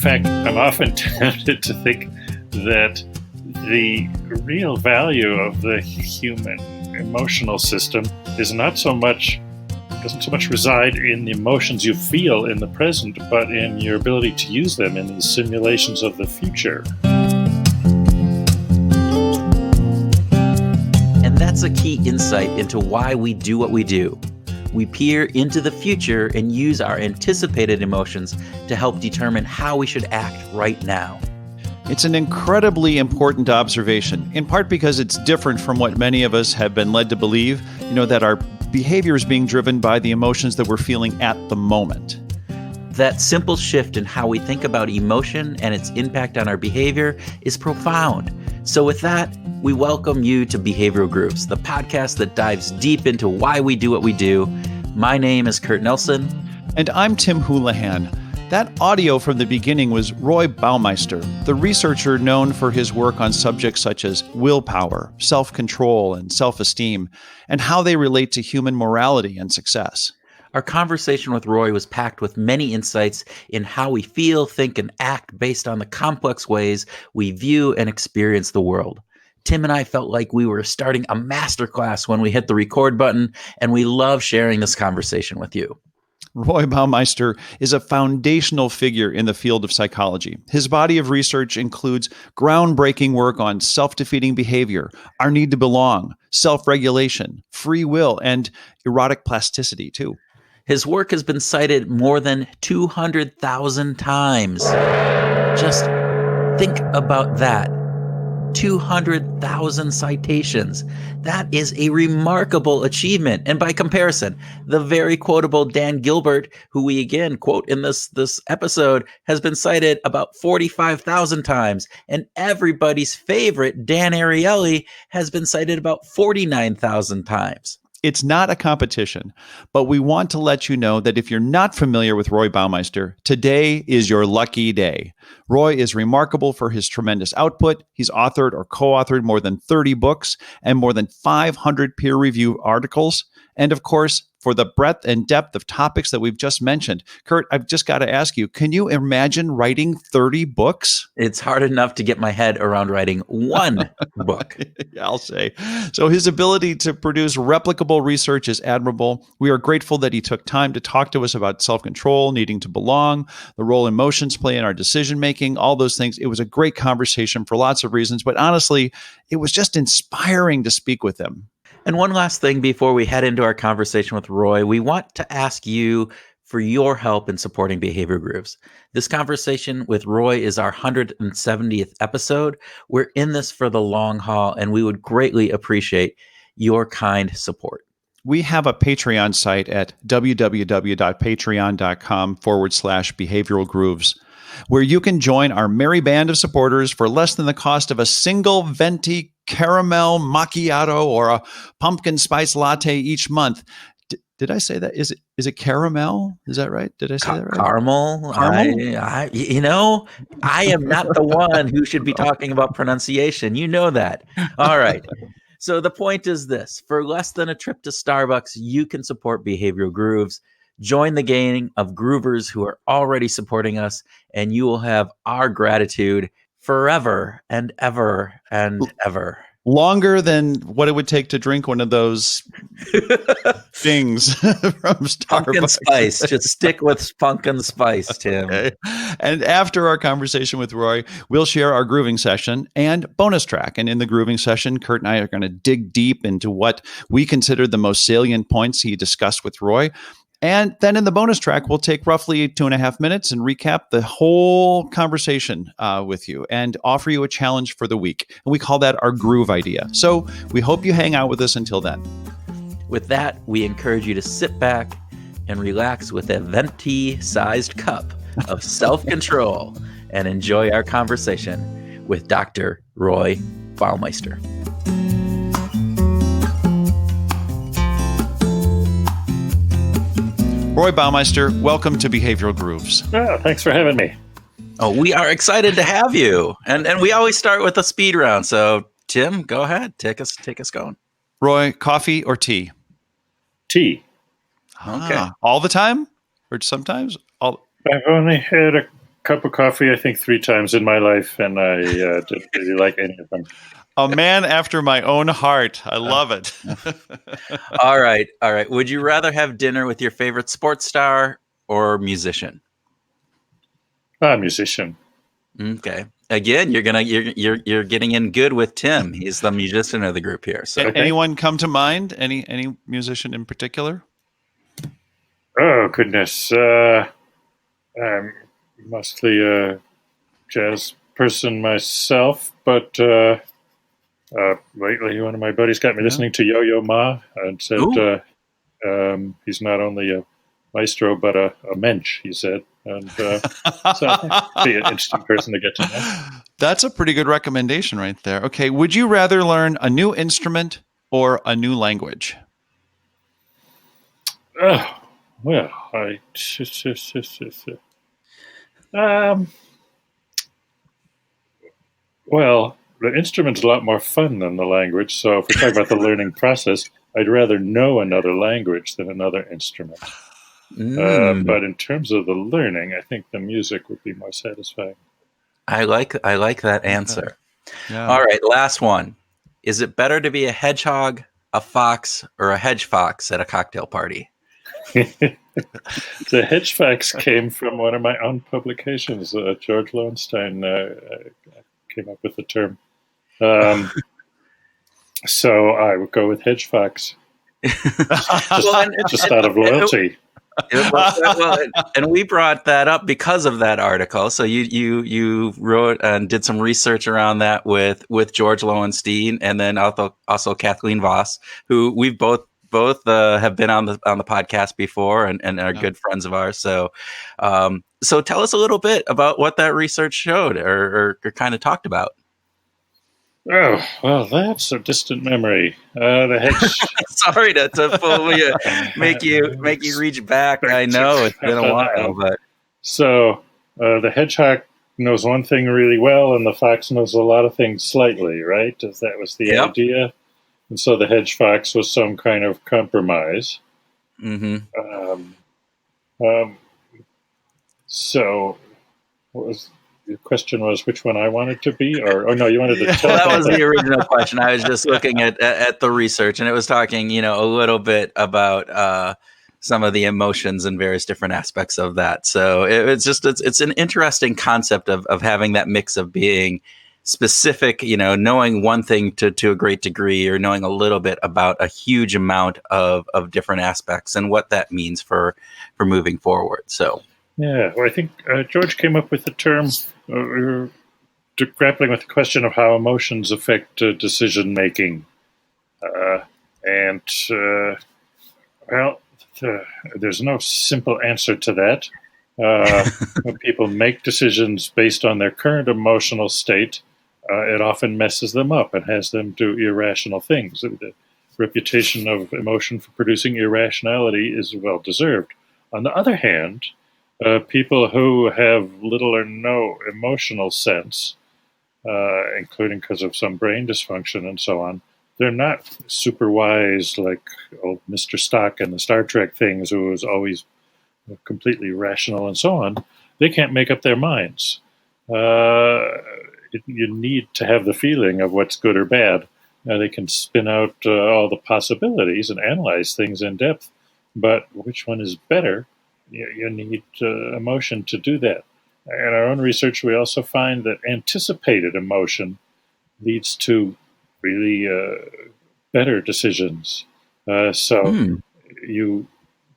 fact, I'm often tempted to think that the real value of the human emotional system is doesn't so much reside in the emotions you feel in the present, but in your ability to use them in these simulations of the future. And that's a key insight into why we do what we do. We peer into the future and use our anticipated emotions to help determine how we should act right now. It's an incredibly important observation, in part because it's different from what many of us have been led to believe, that our behavior is being driven by the emotions that we're feeling at the moment. That simple shift in how we think about emotion and its impact on our behavior is profound. So with that, we welcome you to Behavioral Grooves, the podcast that dives deep into why we do what we do. My name is Kurt Nelson. And I'm Tim Houlihan. That audio from the beginning was Roy Baumeister, the researcher known for his work on subjects such as willpower, self-control, and self-esteem, and how they relate to human morality and success. Our conversation with Roy was packed with many insights in how we feel, think, and act based on the complex ways we view and experience the world. Tim and I felt like we were starting a masterclass when we hit the record button, and we love sharing this conversation with you. Roy Baumeister is a foundational figure in the field of psychology. His body of research includes groundbreaking work on self-defeating behavior, our need to belong, self-regulation, free will, and erotic plasticity, too. His work has been cited more than 200,000 times. Just think about that. 200,000 citations. That is a remarkable achievement. And by comparison, the very quotable Dan Gilbert, who we again quote in this episode, has been cited about 45,000 times. And everybody's favorite, Dan Ariely, has been cited about 49,000 times. It's not a competition, but we want to let you know that if you're not familiar with Roy Baumeister, today is your lucky day. Roy is remarkable for his tremendous output. He's authored or co-authored more than 30 books and more than 500 peer-reviewed articles. And of course, for the breadth and depth of topics that we've just mentioned. Kurt, I've just got to ask you, can you imagine writing 30 books? It's hard enough to get my head around writing one book. Yeah, I'll say. So his ability to produce replicable research is admirable. We are grateful that he took time to talk to us about self-control, needing to belong, the role emotions play in our decision-making, all those things. It was a great conversation for lots of reasons, but honestly, it was just inspiring to speak with him. And one last thing before we head into our conversation with Roy, we want to ask you for your help in supporting Behavior Grooves. This conversation with Roy is our 170th episode. We're in this for the long haul, and we would greatly appreciate your kind support. We have a Patreon site at www.patreon.com/behavioral grooves, where you can join our merry band of supporters for less than the cost of a single venti caramel macchiato or a pumpkin spice latte each month. Did I say that? Is it caramel? Is that right? Did I say that right? Caramel? I am not the one who should be talking about pronunciation. You know that. All right. So the point is this. For less than a trip to Starbucks, you can support Behavioral Grooves. Join the gang of groovers who are already supporting us, and you will have our gratitude forever and ever and ever. Longer than what it would take to drink one of those things from Starbucks. Pumpkin spice. Just stick with pumpkin spice, Tim. Okay. And after our conversation with Roy, we'll share our grooving session and bonus track. And in the grooving session, Kurt and I are going to dig deep into what we consider the most salient points he discussed with Roy. And then in the bonus track, we'll take roughly 2.5 minutes and recap the whole conversation with you and offer you a challenge for the week. And we call that our groove idea. So we hope you hang out with us until then. With that, we encourage you to sit back and relax with a venti-sized cup of self-control and enjoy our conversation with Dr. Roy Baumeister. Roy Baumeister, welcome to Behavioral Grooves. Oh, thanks for having me. Oh, we are excited to have you. And we always start with a speed round. So, Tim, go ahead. Take us going. Roy, coffee or tea? Tea. Okay. All the time? Or sometimes? I've only had a cup of coffee, I think 3 times in my life, and I didn't really like any of them. A man after my own heart. I love it. All right. Would you rather have dinner with your favorite sports star or musician? Musician. Okay. Again, you're getting in good with Tim. He's the musician of the group here. So Anyone come to mind? Any musician in particular? Oh, goodness. I'm mostly a jazz person myself, but lately one of my buddies got me listening to Yo-Yo Ma and said he's not only a maestro, but a mensch, he said. And so I think it'd be an interesting person to get to know. That's a pretty good recommendation right there. Okay. Would you rather learn a new instrument or a new language? Well, well, the instrument's a lot more fun than the language. So if we're talking about the learning process, I'd rather know another language than another instrument. But in terms of the learning, I think the music would be more satisfying. I like that answer. Yeah. All right, last one. Is it better to be a hedgehog, a fox, or a hedge fox at a cocktail party? The hedge fox came from one of my own publications. George Lowenstein came up with the term. So I would go with hedge fox. Just out of loyalty. And we brought that up because of that article. So you wrote and did some research around that with George Lowenstein, and then also Kathleen Voss, who we've both have been on the podcast before and are good friends of ours. So so tell us a little bit about what that research showed or kind of talked about. Oh, well, that's a distant memory. The hedge. Sorry to fully make you reach back. I know it's been a while, but so the hedgehog knows one thing really well, and the fox knows a lot of things slightly, right? That was the idea, and so the hedge fox was some kind of compromise. Mm-hmm. So, what was? The question was which one I wanted to be, or no, you wanted to tell. That was the original question. I was just looking at the research, and it was talking, a little bit about some of the emotions and various different aspects of that. So it's an interesting concept of having that mix of being specific, knowing one thing to a great degree, or knowing a little bit about a huge amount of different aspects and what that means for moving forward. So. Yeah, well, I think George came up with the term grappling with the question of how emotions affect decision making, there's no simple answer to that. When people make decisions based on their current emotional state, it often messes them up and has them do irrational things. The reputation of emotion for producing irrationality is well deserved. On the other hand, people who have little or no emotional sense, including because of some brain dysfunction and so on, they're not super wise like old Mr. Spock in the Star Trek things, who was always completely rational and so on. They can't make up their minds. You need to have the feeling of what's good or bad. They can spin out all the possibilities and analyze things in depth, but which one is better? You need emotion to do that. In our own research, we also find that anticipated emotion leads to really better decisions. So you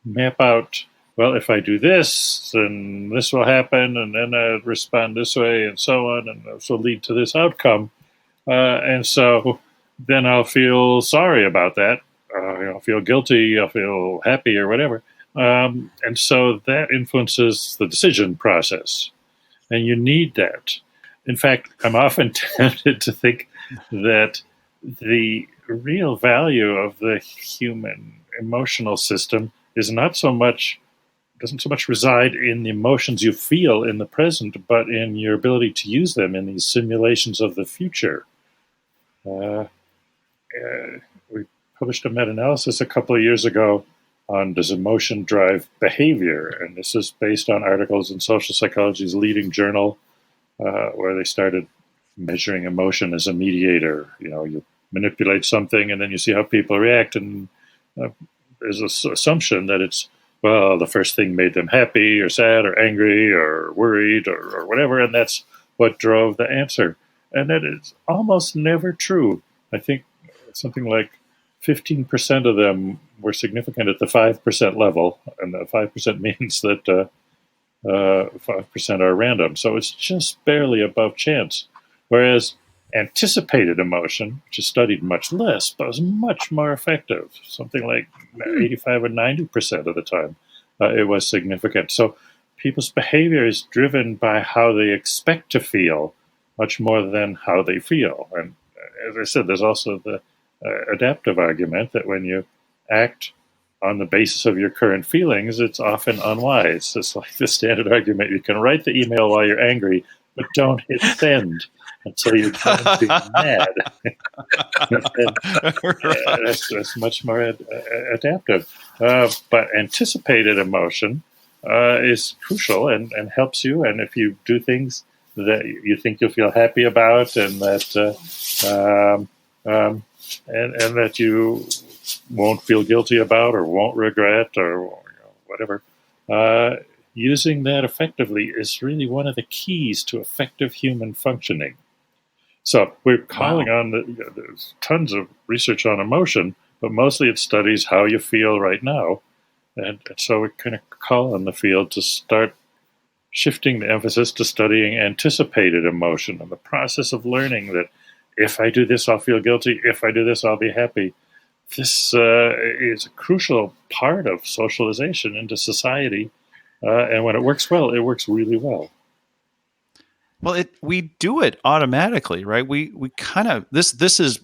map out, well, if I do this, then this will happen, and then I respond this way, and so on, and this will lead to this outcome. And so then I'll feel sorry about that. I'll feel guilty, I'll feel happy, or whatever. And so that influences the decision process. And you need that. In fact, I'm often tempted to think that the real value of the human emotional system doesn't so much reside in the emotions you feel in the present, but in your ability to use them in these simulations of the future. We published a meta-analysis a couple of years ago on does emotion drive behavior? And this is based on articles in Social Psychology's leading journal, where they started measuring emotion as a mediator. You manipulate something and then you see how people react, and there's this assumption that it's, well, the first thing made them happy or sad or angry or worried or whatever, and that's what drove the answer. And that is almost never true. I think something like 15% of them were significant at the 5% level, and the 5% means that 5% are random. So it's just barely above chance. Whereas anticipated emotion, which is studied much less, but was much more effective, something like 85 or 90% of the time, it was significant. So people's behavior is driven by how they expect to feel much more than how they feel. And as I said, there's also the adaptive argument that when you act on the basis of your current feelings, it's often unwise. It's like the standard argument: you can write the email while you're angry, but don't hit send until you're done being mad. That's much more adaptive. But anticipated emotion is crucial and helps you. And if you do things that you think you'll feel happy about, and that and that you won't feel guilty about or won't regret or whatever, using that effectively is really one of the keys to effective human functioning. So we're calling on there's tons of research on emotion, but mostly it studies how you feel right now. And so we kind of call on the field to start shifting the emphasis to studying anticipated emotion and the process of learning that if I do this, I'll feel guilty. If I do this, I'll be happy. This is a crucial part of socialization into society. And when it works well, it works really well. Well, we do it automatically, right? We kind of, this is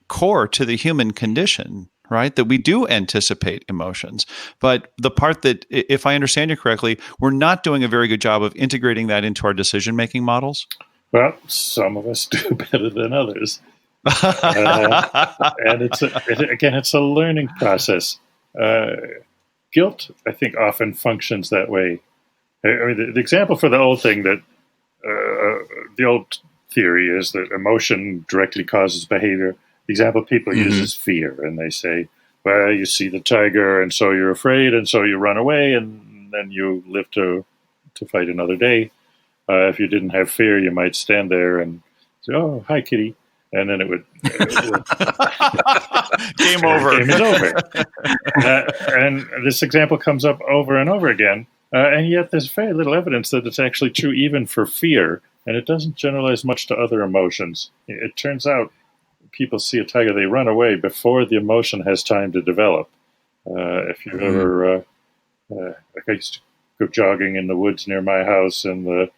core to the human condition, right? That we do anticipate emotions. But the part that, if I understand you correctly, we're not doing a very good job of integrating that into our decision-making models. Well, some of us do better than others. And it's a learning process. Guilt, I think, often functions that way. I mean, the example for the old thing that the old theory is that emotion directly causes behavior. The example people use is fear, and they say, well, you see the tiger, and so you're afraid, and so you run away, and then you live to fight another day. If you didn't have fear, you might stand there and say, oh, hi, kitty. And then it would game over. Game is over. And this example comes up over and over again. And yet there's very little evidence that it's actually true even for fear. And it doesn't generalize much to other emotions. It turns out people see a tiger, they run away before the emotion has time to develop. If you've ever, like I used to go jogging in the woods near my house, and the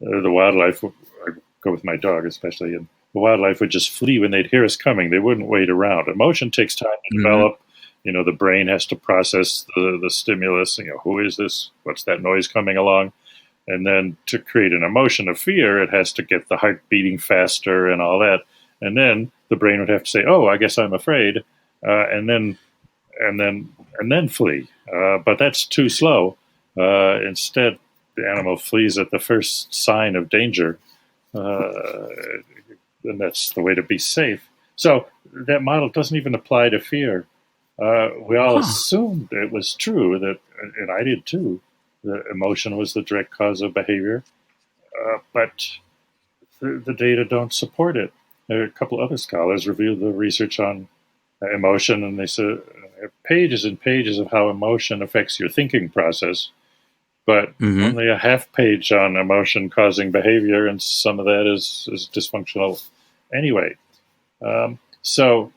wildlife, I go with my dog especially, and the wildlife would just flee when they'd hear us coming. They wouldn't wait around. Emotion takes time to develop. The brain has to process the stimulus. Who is this? What's that noise coming along? And then to create an emotion of fear, it has to get the heart beating faster and all that. And then the brain would have to say, "Oh, I guess I'm afraid," and then flee. But that's too slow. Instead, the animal flees at the first sign of danger. And that's the way to be safe. So that model doesn't even apply to fear. We all assumed it was true, that, and I did too, that emotion was the direct cause of behavior. But the data don't support it. A couple other scholars reviewed the research on emotion, and they said pages and pages of how emotion affects your thinking process, but only a half page on emotion causing behavior, and some of that is dysfunctional anyway. So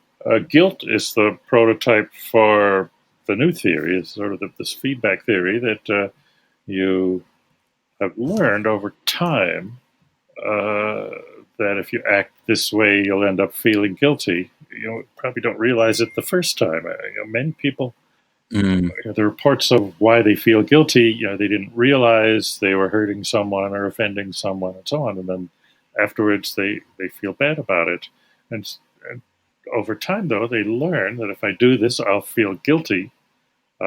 guilt is the prototype for the new theory. It's sort of this feedback theory that you have learned over time that if you act this way, you'll end up feeling guilty. Probably don't realize it the first time. Many people, the reports of why they feel guilty, they didn't realize they were hurting someone or offending someone and so on. And then afterwards, they feel bad about it. And over time, though, they learn that if I do this, I'll feel guilty.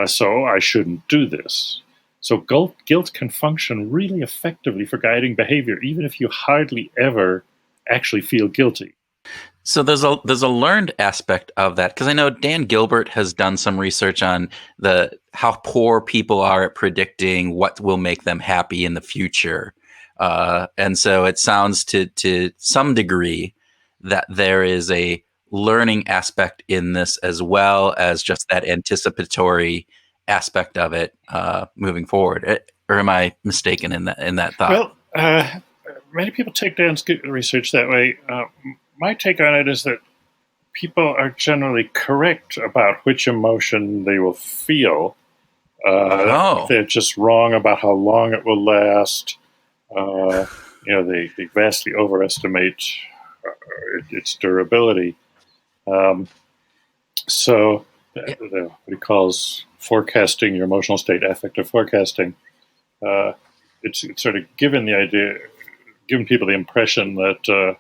so I shouldn't do this. So guilt can function really effectively for guiding behavior, even if you hardly ever actually feel guilty. So there's a learned aspect of that, because I know Dan Gilbert has done some research on how poor people are at predicting what will make them happy in the future, and so it sounds to some degree that there is a learning aspect in this, as well as just that anticipatory aspect of it moving forward. Or am I mistaken in that thought? Well, many people take Dan's research that way. My take on it is that people are generally correct about which emotion they will feel. They're just wrong about how long it will last. They vastly overestimate its durability. So what he calls forecasting your emotional state, affective forecasting, it's sort of given people the impression that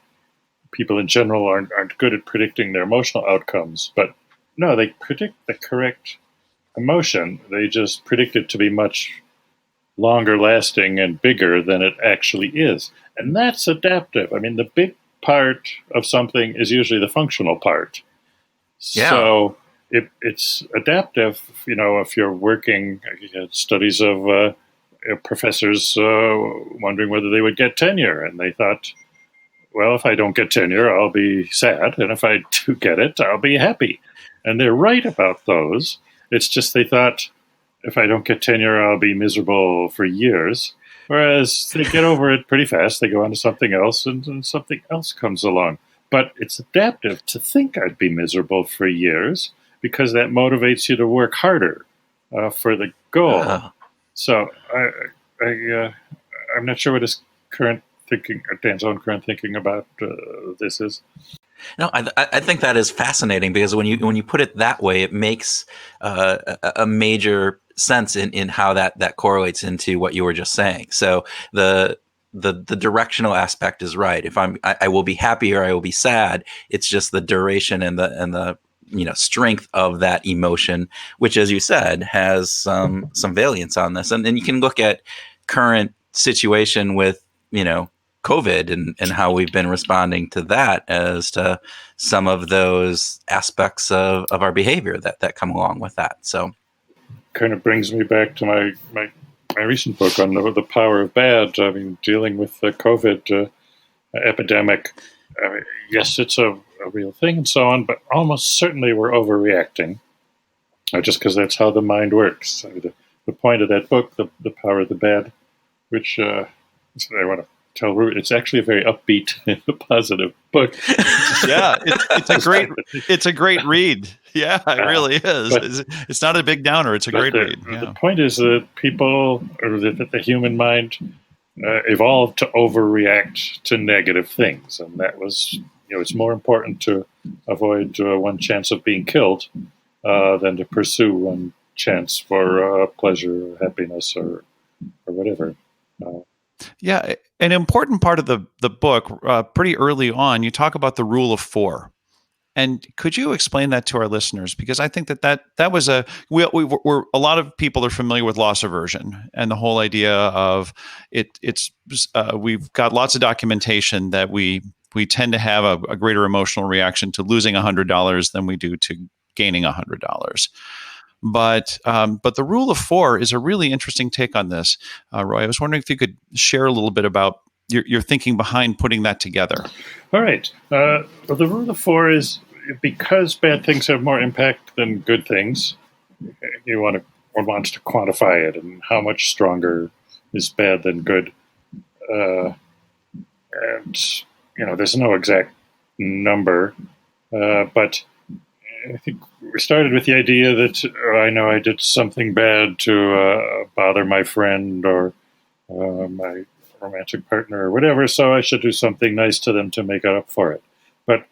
people in general aren't good at predicting their emotional outcomes. But no, they predict the correct emotion. They just predict it to be much longer lasting and bigger than it actually is. And that's adaptive. I mean, the big part of something is usually the functional part. Yeah. So it's adaptive, if you're working, studies of professors wondering whether they would get tenure. And they thought, well, if I don't get tenure, I'll be sad. And if I do get it, I'll be happy. And they're right about those. It's just they thought, if I don't get tenure, I'll be miserable for years. Whereas they get over it pretty fast. They go on to something else, and something else comes along. But it's adaptive to think I'd be miserable for years, because that motivates you to work harder for the goal. So I'm not sure what his current thinking, Dan's own current thinking about this is. No, I think that is fascinating, because when you put it that way, it makes a major sense in how that correlates into what you were just saying. So the directional aspect is right. If I will be happy or I will be sad. It's just the duration and the strength of that emotion, which, as you said, has some variance on this. And then you can look at current situation with COVID and how we've been responding to that as to some of those aspects of our behavior that come along with that. So kind of brings me back to my recent book on the power of bad. I mean, dealing with the COVID epidemic. Yes, it's a real thing and so on, but almost certainly we're overreacting, just because that's how the mind works. The point of that book, The Power of the Bad, which I want to tell Ruth, it's actually a very upbeat, positive book. Yeah, it's a great read. Yeah, it really is. It's not a big downer. It's a great read. Yeah. The point is that that the human mind evolved to overreact to negative things, and that was, it's more important to avoid one chance of being killed than to pursue one chance for pleasure or happiness or whatever. Yeah, an important part of the book, pretty early on, you talk about the rule of 4. And could you explain that to our listeners? Because I think that was we're a lot of people are familiar with loss aversion and the whole idea of we've got lots of documentation that we tend to have a greater emotional reaction to losing $100 than we do to gaining $100. But the rule of 4 is a really interesting take on this. Roy, I was wondering if you could share a little bit about your thinking behind putting that together. All right. Well, the rule of 4 is, because bad things have more impact than good things, one wants to quantify it, and how much stronger is bad than good. And there's no exact number, but I think we started with the idea that I know I did something bad to bother my friend or my romantic partner or whatever, so I should do something nice to them to make up for it. But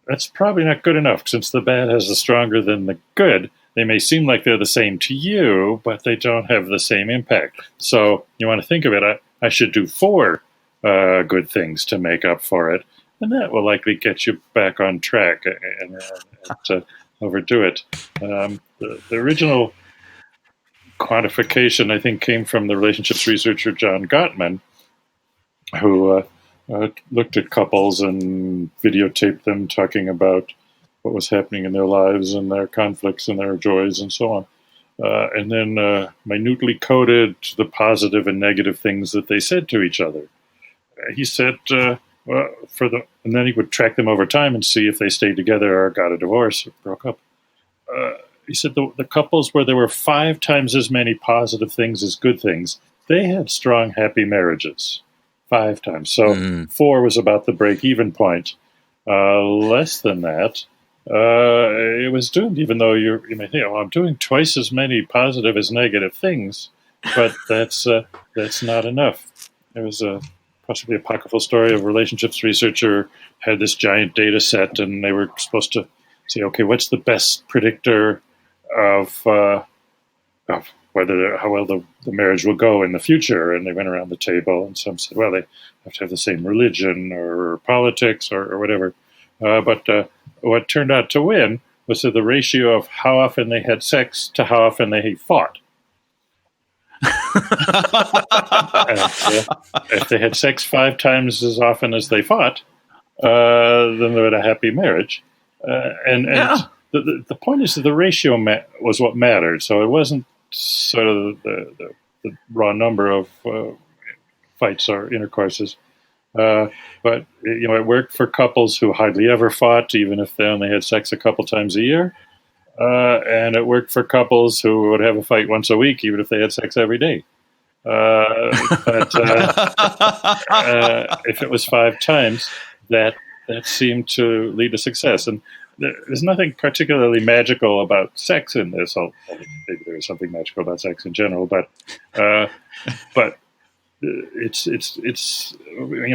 that's probably not good enough, since the bad has the stronger than the good. They may seem like they're the same to you, but they don't have the same impact. So you want to think of it, I should do 4 good things to make up for it, and that will likely get you back on track and overdo it. The original quantification, I think, came from the relationships researcher John Gottman, who looked at couples and videotaped them talking about what was happening in their lives and their conflicts and their joys and so on. And then minutely coded the positive and negative things that they said to each other. He said, and then he would track them over time and see if they stayed together or got a divorce or broke up. He said the couples where there were 5 times as many positive things as good things, they had strong, happy marriages. 5 times. So 4 was about the break-even point. Less than that, it was doomed, even though you may think, well, I'm doing twice as many positive as negative things, but that's not enough. There was a possibly apocryphal story of a relationships researcher had this giant data set, and they were supposed to say, okay, what's the best predictor of whether how well the marriage will go in the future? And they went around the table, and some said, well, they have to have the same religion or politics or whatever. But what turned out to win was the ratio of how often they had sex to how often they fought. If they had sex 5 times as often as they fought, then they had a happy marriage. The point is that the ratio was what mattered. So it wasn't sort of the raw number of fights or intercourses. But it worked for couples who hardly ever fought, even if they only had sex a couple times a year. And it worked for couples who would have a fight once a week, even if they had sex every day. But if it was 5 times, that seemed to lead to success. And there's nothing particularly magical about sex in this. Maybe there is something magical about sex in general, but it's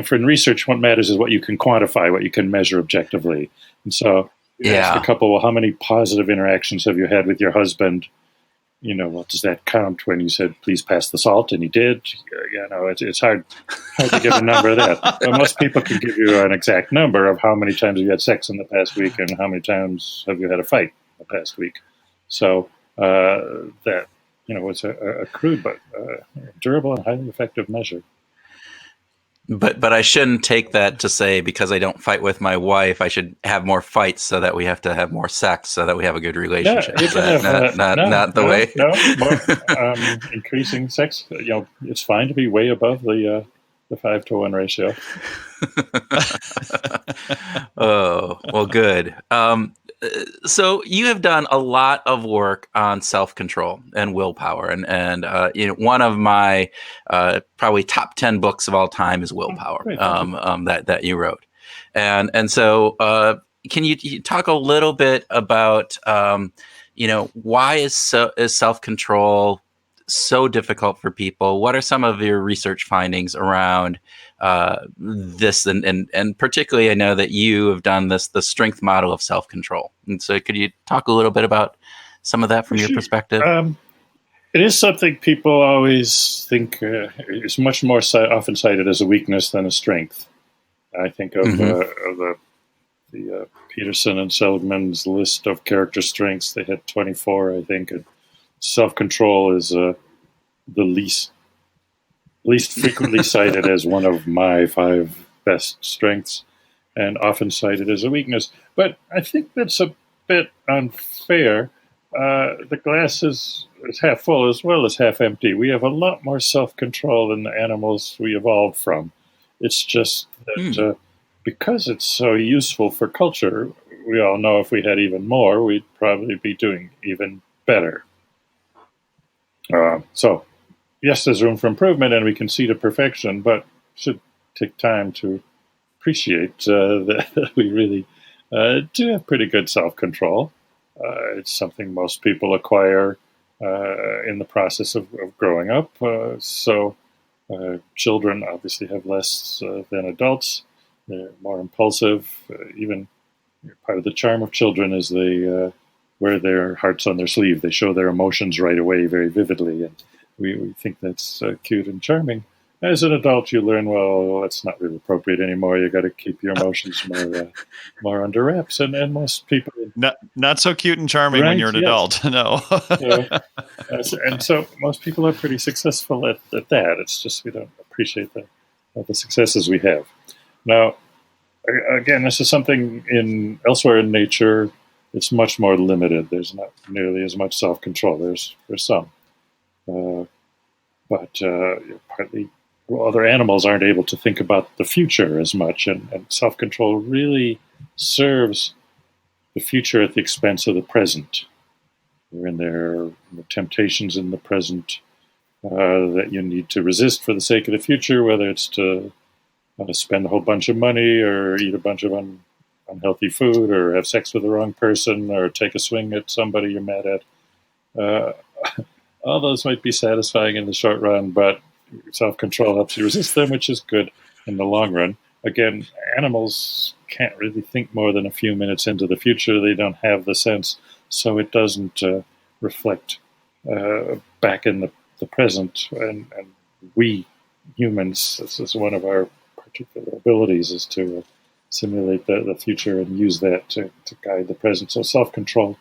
for research, what matters is what you can quantify, what you can measure objectively. And so you ask a couple, well, how many positive interactions have you had with your husband? Well, does that count when you said, please pass the salt, and he did? It's hard to give a number of that. But most people can give you an exact number of how many times you had sex in the past week and how many times have you had a fight in the past week. So that, it's a crude but durable and highly effective measure. But I shouldn't take that to say because I don't fight with my wife, I should have more fights so that we have to have more sex so that we have a good relationship. Is that not the way? No, more, increasing sex. It's fine to be way above the 5-to-1 ratio. Oh, well, good. So you have done a lot of work on self-control and willpower, and one of my probably top 10 books of all time is Willpower, that you wrote, and so can you talk a little bit about why is self-control so difficult for people? What are some of your research findings around this? And particularly, I know that you have done the strength model of self-control. And so could you talk a little bit about some of that from your perspective? It is something people always think is much more often cited as a weakness than a strength. I think of the Peterson and Seligman's list of character strengths. They had 24, I think, and self-control is the least frequently cited as one of my 5 best strengths, and often cited as a weakness. But I think that's a bit unfair. The glass is half full as well as half empty. We have a lot more self-control than the animals we evolved from. It's just that because it's so useful for culture, we all know if we had even more, we'd probably be doing even better. So, yes, there's room for improvement, and we can see to perfection, but should take time to appreciate that we really do have pretty good self-control. It's something most people acquire in the process of growing up. So children obviously have less than adults. They're more impulsive. Even part of the charm of children is they wear their hearts on their sleeve. They show their emotions right away very vividly, and we think that's cute and charming. as an adult, you learn, well, that's not really appropriate anymore. You got to keep your emotions more under wraps. And most people, not so cute and charming when right? you're an Yes. adult. No. And so most people are pretty successful at that. It's just we don't appreciate the successes we have. Now, again, this is something elsewhere in nature. It's much more limited. There's not nearly as much self-control. There's some, but partly other animals aren't able to think about the future as much, and self-control really serves the future at the expense of the present. When there are temptations in the present that you need to resist for the sake of the future, whether it's to spend a whole bunch of money or eat a bunch of unhealthy food or have sex with the wrong person or take a swing at somebody you're mad at. All those might be satisfying in the short run, but self-control helps you resist them, which is good in the long run. Again, animals can't really think more than a few minutes into the future. They don't have the sense, so it doesn't reflect back in the present. And we humans, this is one of our particular abilities, is to simulate the future and use that to guide the present. So self-control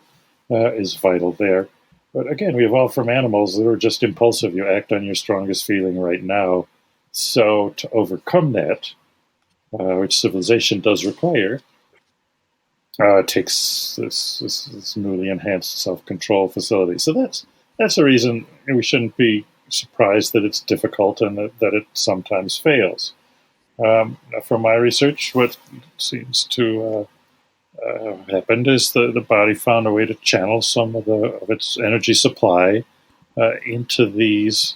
is vital there. But again, we evolved from animals that are just impulsive. You act on your strongest feeling right now. So to overcome that, which civilization does require, takes this newly enhanced self-control facility. So that's a reason we shouldn't be surprised that it's difficult and that it sometimes fails. From my research, what seems to happened is the body found a way to channel some of its energy supply into these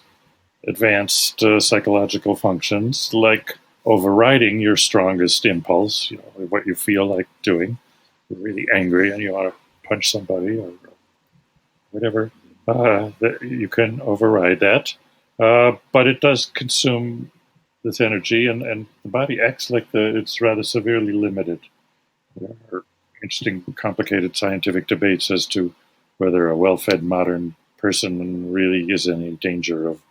advanced psychological functions, like overriding your strongest impulse, what you feel like doing. You're really angry and you want to punch somebody or whatever. That you can override that, but it does consume this energy, and the body acts like it's rather severely limited. There are interesting, complicated scientific debates as to whether a well-fed modern person really is in any danger of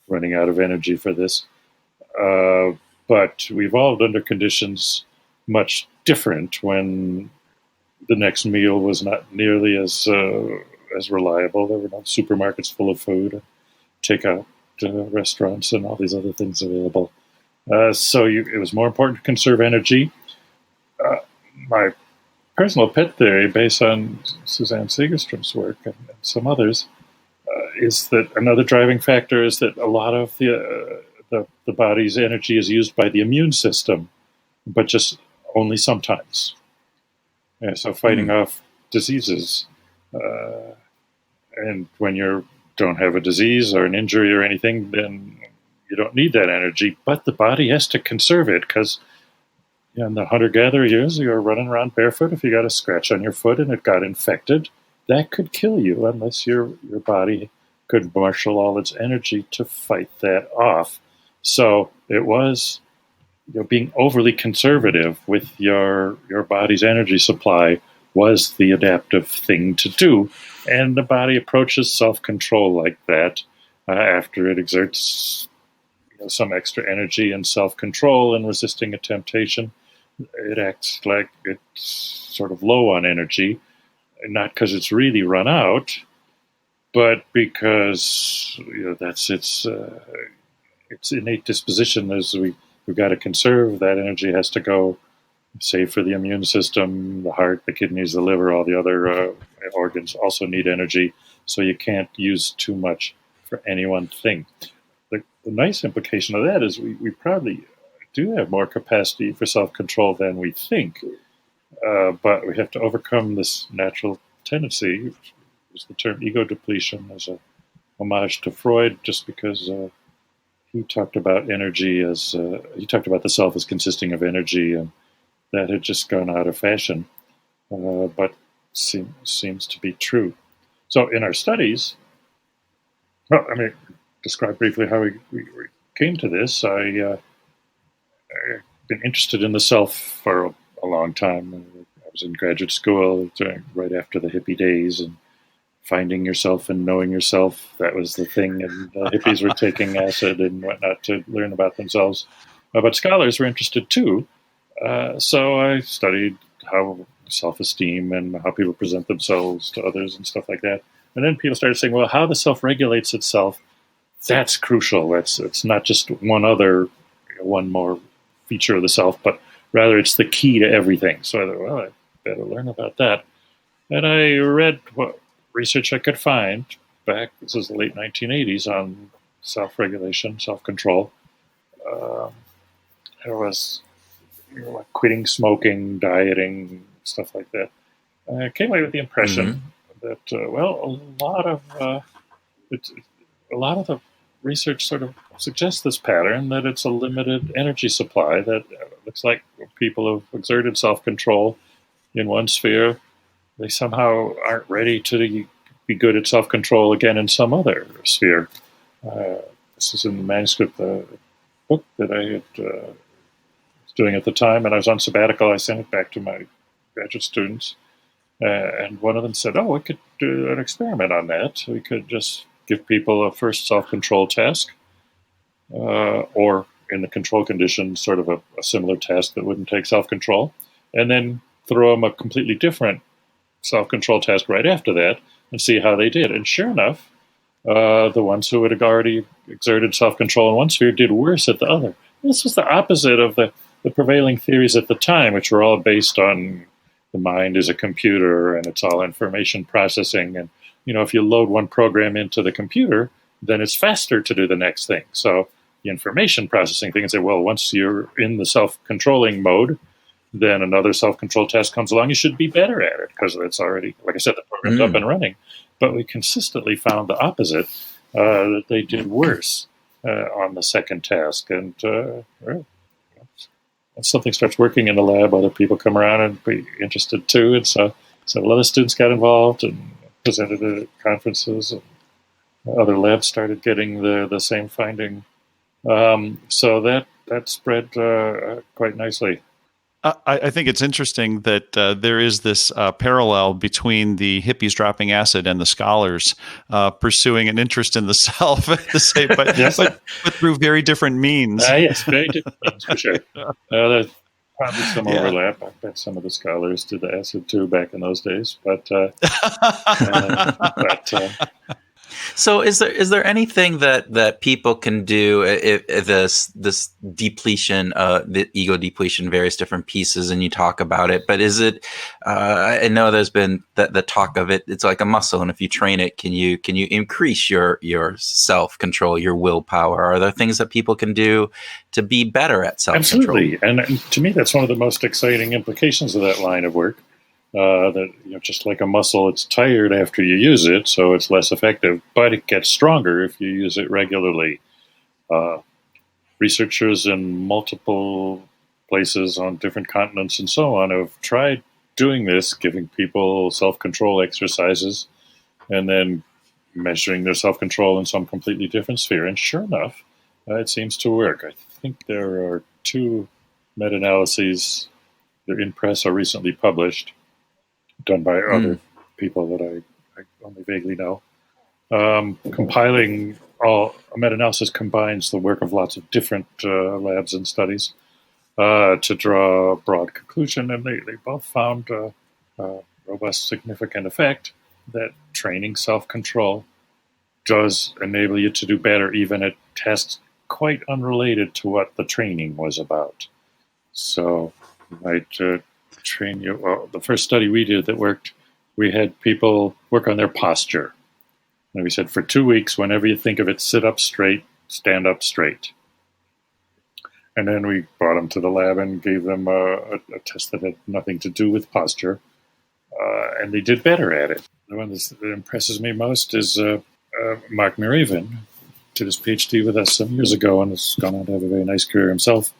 running out of energy for this. But we evolved under conditions much different when the next meal was not nearly as reliable. There were no supermarkets full of food, takeout restaurants, and all these other things available. So it was more important to conserve energy. My personal pet theory, based on Suzanne Segerstrom's work and some others, is that another driving factor is that a lot of the body's energy is used by the immune system, but just only sometimes. So fighting off diseases, and when you don't have a disease or an injury or anything, then you don't need that energy, but the body has to conserve it because in the hunter-gatherer years, you were running around barefoot. If you got a scratch on your foot and it got infected, that could kill you unless your body could marshal all its energy to fight that off. So it was being overly conservative with your body's energy supply was the adaptive thing to do. And the body approaches self-control like that after it exerts some extra energy and self-control and resisting a temptation. It acts like it's sort of low on energy, not because it's really run out, but because that's its innate disposition. As we've got to conserve that energy, has to go, save for the immune system, the heart, the kidneys, the liver, all the other organs also need energy. So you can't use too much for any one thing. The nice implication of that is we probably do have more capacity for self-control than we think, but we have to overcome this natural tendency. Is the term ego depletion as a homage to Freud, just because he talked about energy he talked about the self as consisting of energy, and that had just gone out of fashion, but seems to be true. So in our studies, describe briefly how we came to this. I've been interested in the self for a long time. I was in graduate school right after the hippie days and finding yourself and knowing yourself. That was the thing, and hippies were taking acid and whatnot to learn about themselves. But scholars were interested too, so I studied how self-esteem and how people present themselves to others and stuff like that. And then people started saying, well, how the self regulates itself, that's crucial. It's not just one more feature of the self, but rather it's the key to everything. So I thought, well, I better learn about that. And I read what research I could find back, this is the late 1980s, on self-regulation, self-control. There was like quitting smoking, dieting, stuff like that. I came away with the impression that, a lot of the research sort of suggests this pattern, that it's a limited energy supply, that looks like people have exerted self-control in one sphere, they somehow aren't ready to be good at self-control again in some other sphere. This is in the manuscript, the book that I was doing at the time, and I was on sabbatical. I sent it back to my graduate students, and one of them said, we could do an experiment on that. We could just give people a first self-control task, or in the control condition, sort of a similar task that wouldn't take self-control, and then throw them a completely different self-control task right after that and see how they did. And sure enough, the ones who had already exerted self-control in one sphere did worse at the other. This was the opposite of the prevailing theories at the time, which were all based on the mind is a computer and it's all information processing. And, if you load one program into the computer, then it's faster to do the next thing. So the information processing thing, and say, well, once you're in the self-controlling mode, then another self-control task comes along, you should be better at it because it's already, like I said, the program's up and running. But we consistently found the opposite, that they did worse on the second task. And once something starts working in the lab, other people come around and be interested too. And so several other students got involved and presented at conferences, and other labs started getting the same finding. So that spread quite nicely. I think it's interesting that there is this parallel between the hippies dropping acid and the scholars pursuing an interest in the self, yes. but through very different means. Yes, very different means, for sure. There's probably some overlap. I bet some of the scholars did the acid too back in those days. So is there anything that people can do if this depletion, the ego depletion, various different pieces, and you talk about it, but is it, I know there's been the talk of it, it's like a muscle, and if you train it, can you increase your self-control, your willpower? Are there things that people can do to be better at self-control? Absolutely. And to me, that's one of the most exciting implications of that line of work. That just like a muscle, it's tired after you use it, so it's less effective, but it gets stronger if you use it regularly. Researchers in multiple places on different continents and so on have tried doing this, giving people self-control exercises and then measuring their self-control in some completely different sphere. And sure enough, it seems to work. I think there are 2 meta-analyses, they're in press or recently published, done by other people that I only vaguely know. Compiling a meta-analysis combines the work of lots of different labs and studies to draw a broad conclusion, and they both found a robust, significant effect that training self-control does enable you to do better, even at tasks quite unrelated to what the training was about. So you might train you. Well, the first study we did that worked, we had people work on their posture. And we said, for 2 weeks, whenever you think of it, sit up straight, stand up straight. And then we brought them to the lab and gave them a test that had nothing to do with posture. And they did better at it. The one that impresses me most is Mark Miraven, did his PhD with us some years ago and has gone on to have a very nice career himself.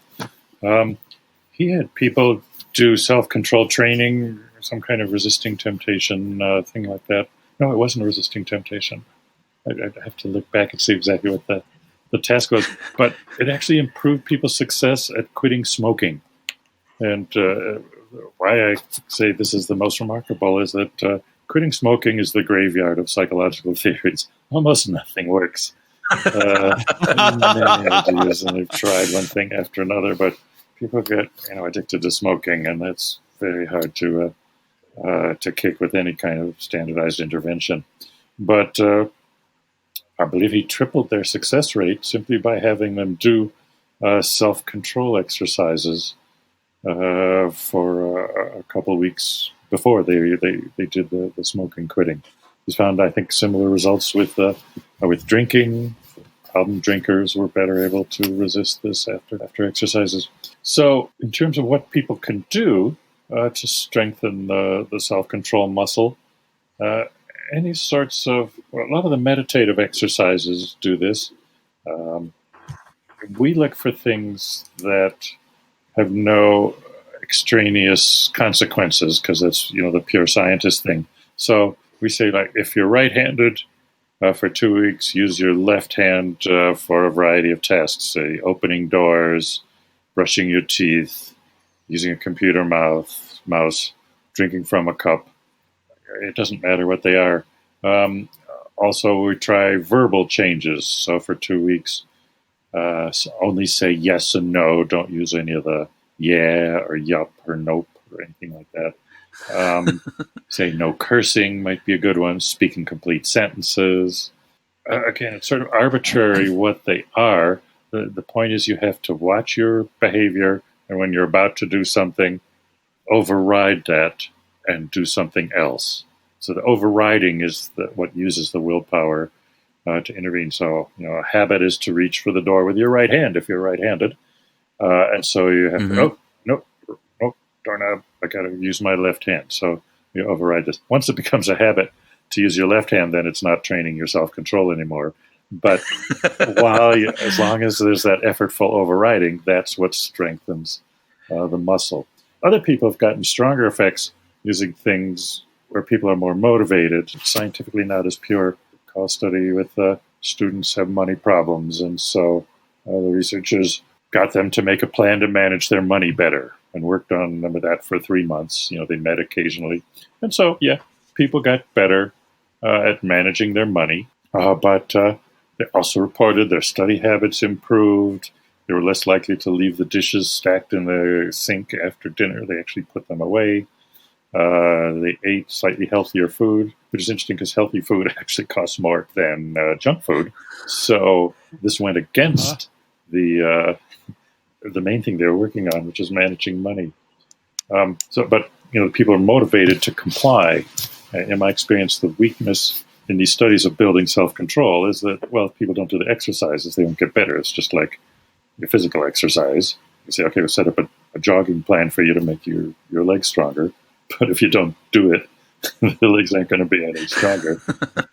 He had people do self-control training, some kind of resisting temptation thing like that. No, it wasn't a resisting temptation. I'd have to look back and see exactly what the task was. But it actually improved people's success at quitting smoking. And why I say this is the most remarkable is that quitting smoking is the graveyard of psychological theories. Almost nothing works. Many ideas, and they've tried one thing after another, but people get addicted to smoking, and that's very hard to kick with any kind of standardized intervention. But I believe he tripled their success rate simply by having them do self-control exercises for a couple of weeks before they did the smoking quitting. He's found, I think, similar results with drinking. Problem drinkers were better able to resist this after exercises. So, in terms of what people can do to strengthen the self-control muscle, any sorts of a lot of the meditative exercises do this. We look for things that have no extraneous consequences, because that's the pure scientist thing. So we say, like, if you're right-handed for 2 weeks, use your left hand for a variety of tasks, say opening doors, brushing your teeth, using a computer mouse, drinking from a cup. It doesn't matter what they are. Also, we try verbal changes. So for 2 weeks, only say yes and no. Don't use any of the yeah or yup or nope or anything like that. Say no cursing might be a good one. Speak in complete sentences. Again, it's sort of arbitrary what they are. The point is you have to watch your behavior, and when you're about to do something, override that and do something else. So the overriding is what uses the willpower to intervene. So, a habit is to reach for the door with your right hand if you're right-handed. And so you have to, nope, doorknob, I got to use my left hand. So you override this. Once it becomes a habit to use your left hand, then it's not training your self-control anymore. But as long as there's that effortful overriding, that's what strengthens the muscle. Other people have gotten stronger effects using things where people are more motivated, scientifically not as pure. Call study with students have money problems, and so the researchers got them to make a plan to manage their money better and worked on them with that for 3 months. They met occasionally. And so, people got better at managing their money, but they also reported their study habits improved. They were less likely to leave the dishes stacked in the sink after dinner. They actually put them away. They ate slightly healthier food, which is interesting because healthy food actually costs more than junk food. So this went against the main thing they were working on, which is managing money. But people are motivated to comply. In my experience, the weakness in these studies of building self-control is that, if people don't do the exercises, they won't get better. It's just like your physical exercise. You say, okay, we'll set up a jogging plan for you to make your legs stronger. But if you don't do it, the legs aren't going to be any stronger.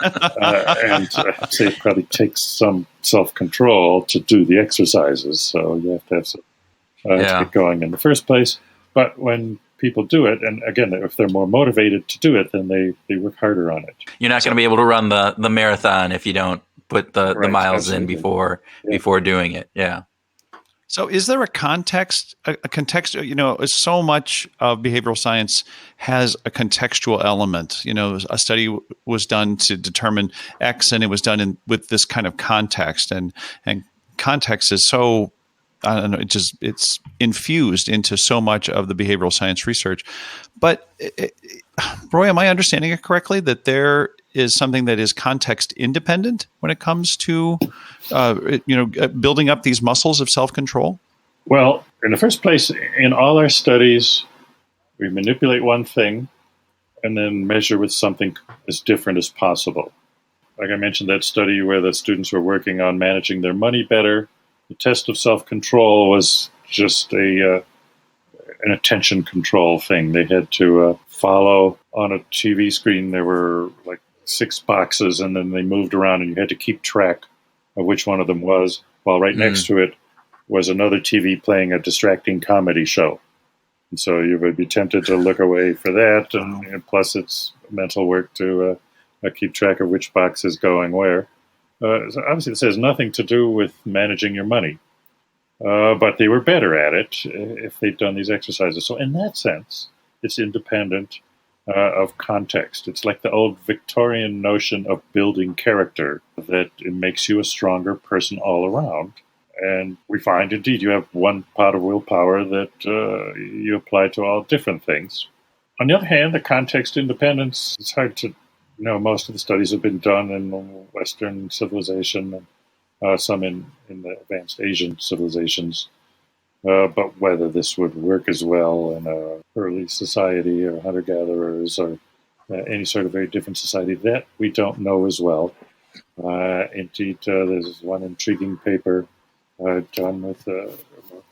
I'd say it probably takes some self-control to do the exercises. So you have to have some to get going in the first place. But when people do it, and again, if they're more motivated to do it, then they work harder on it. You're not going to be able to run the marathon if you don't put the miles in before doing it. Yeah. So is there a context, so much of behavioral science has a contextual element. A study was done to determine X, and it was done with this kind of context, and context is so, I don't know, it's infused into so much of the behavioral science research. But Roy, am I understanding it correctly that there is something that is context independent when it comes to building up these muscles of self-control? Well, in the first place, in all our studies, we manipulate one thing and then measure with something as different as possible. Like I mentioned, that study where the students were working on managing their money better, the test of self-control was just an attention control thing. They had to follow on a TV screen. There were like 6 boxes, and then they moved around, and you had to keep track of which one of them was, while right next to it was another TV playing a distracting comedy show. And so you would be tempted to look away for that, and plus it's mental work to keep track of which box is going where. So obviously this has nothing to do with managing your money, but they were better at it if they'd done these exercises. So in that sense, it's independent of context. It's like the old Victorian notion of building character, that it makes you a stronger person all around. And we find, indeed, you have one part of willpower that you apply to all different things. On the other hand, the context independence, it's hard to know. Most of the studies have been done in Western civilization, and some in the advanced Asian civilizations. But whether this would work as well in an early society or hunter-gatherers or any sort of very different society, that we don't know as well. Indeed, there's one intriguing paper done with a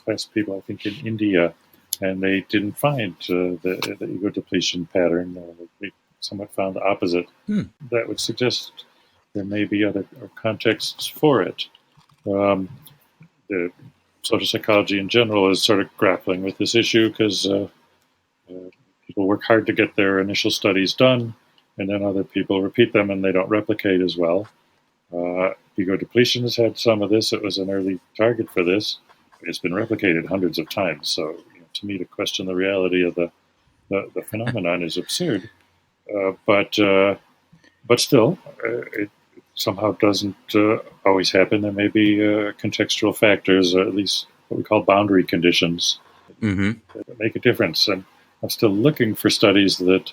class of people, I think, in India, and they didn't find the ego depletion pattern. They somewhat found the opposite. That would suggest there may be other contexts for it. The social psychology in general is sort of grappling with this issue because people work hard to get their initial studies done, and then other people repeat them and they don't replicate as well. Ego depletion has had some of this. It was an early target for this. It's been replicated hundreds of times. So, to me, to question the reality of the phenomenon is absurd. But still, it somehow doesn't always happen. There may be contextual factors, or at least what we call boundary conditions, that make a difference. And I'm still looking for studies that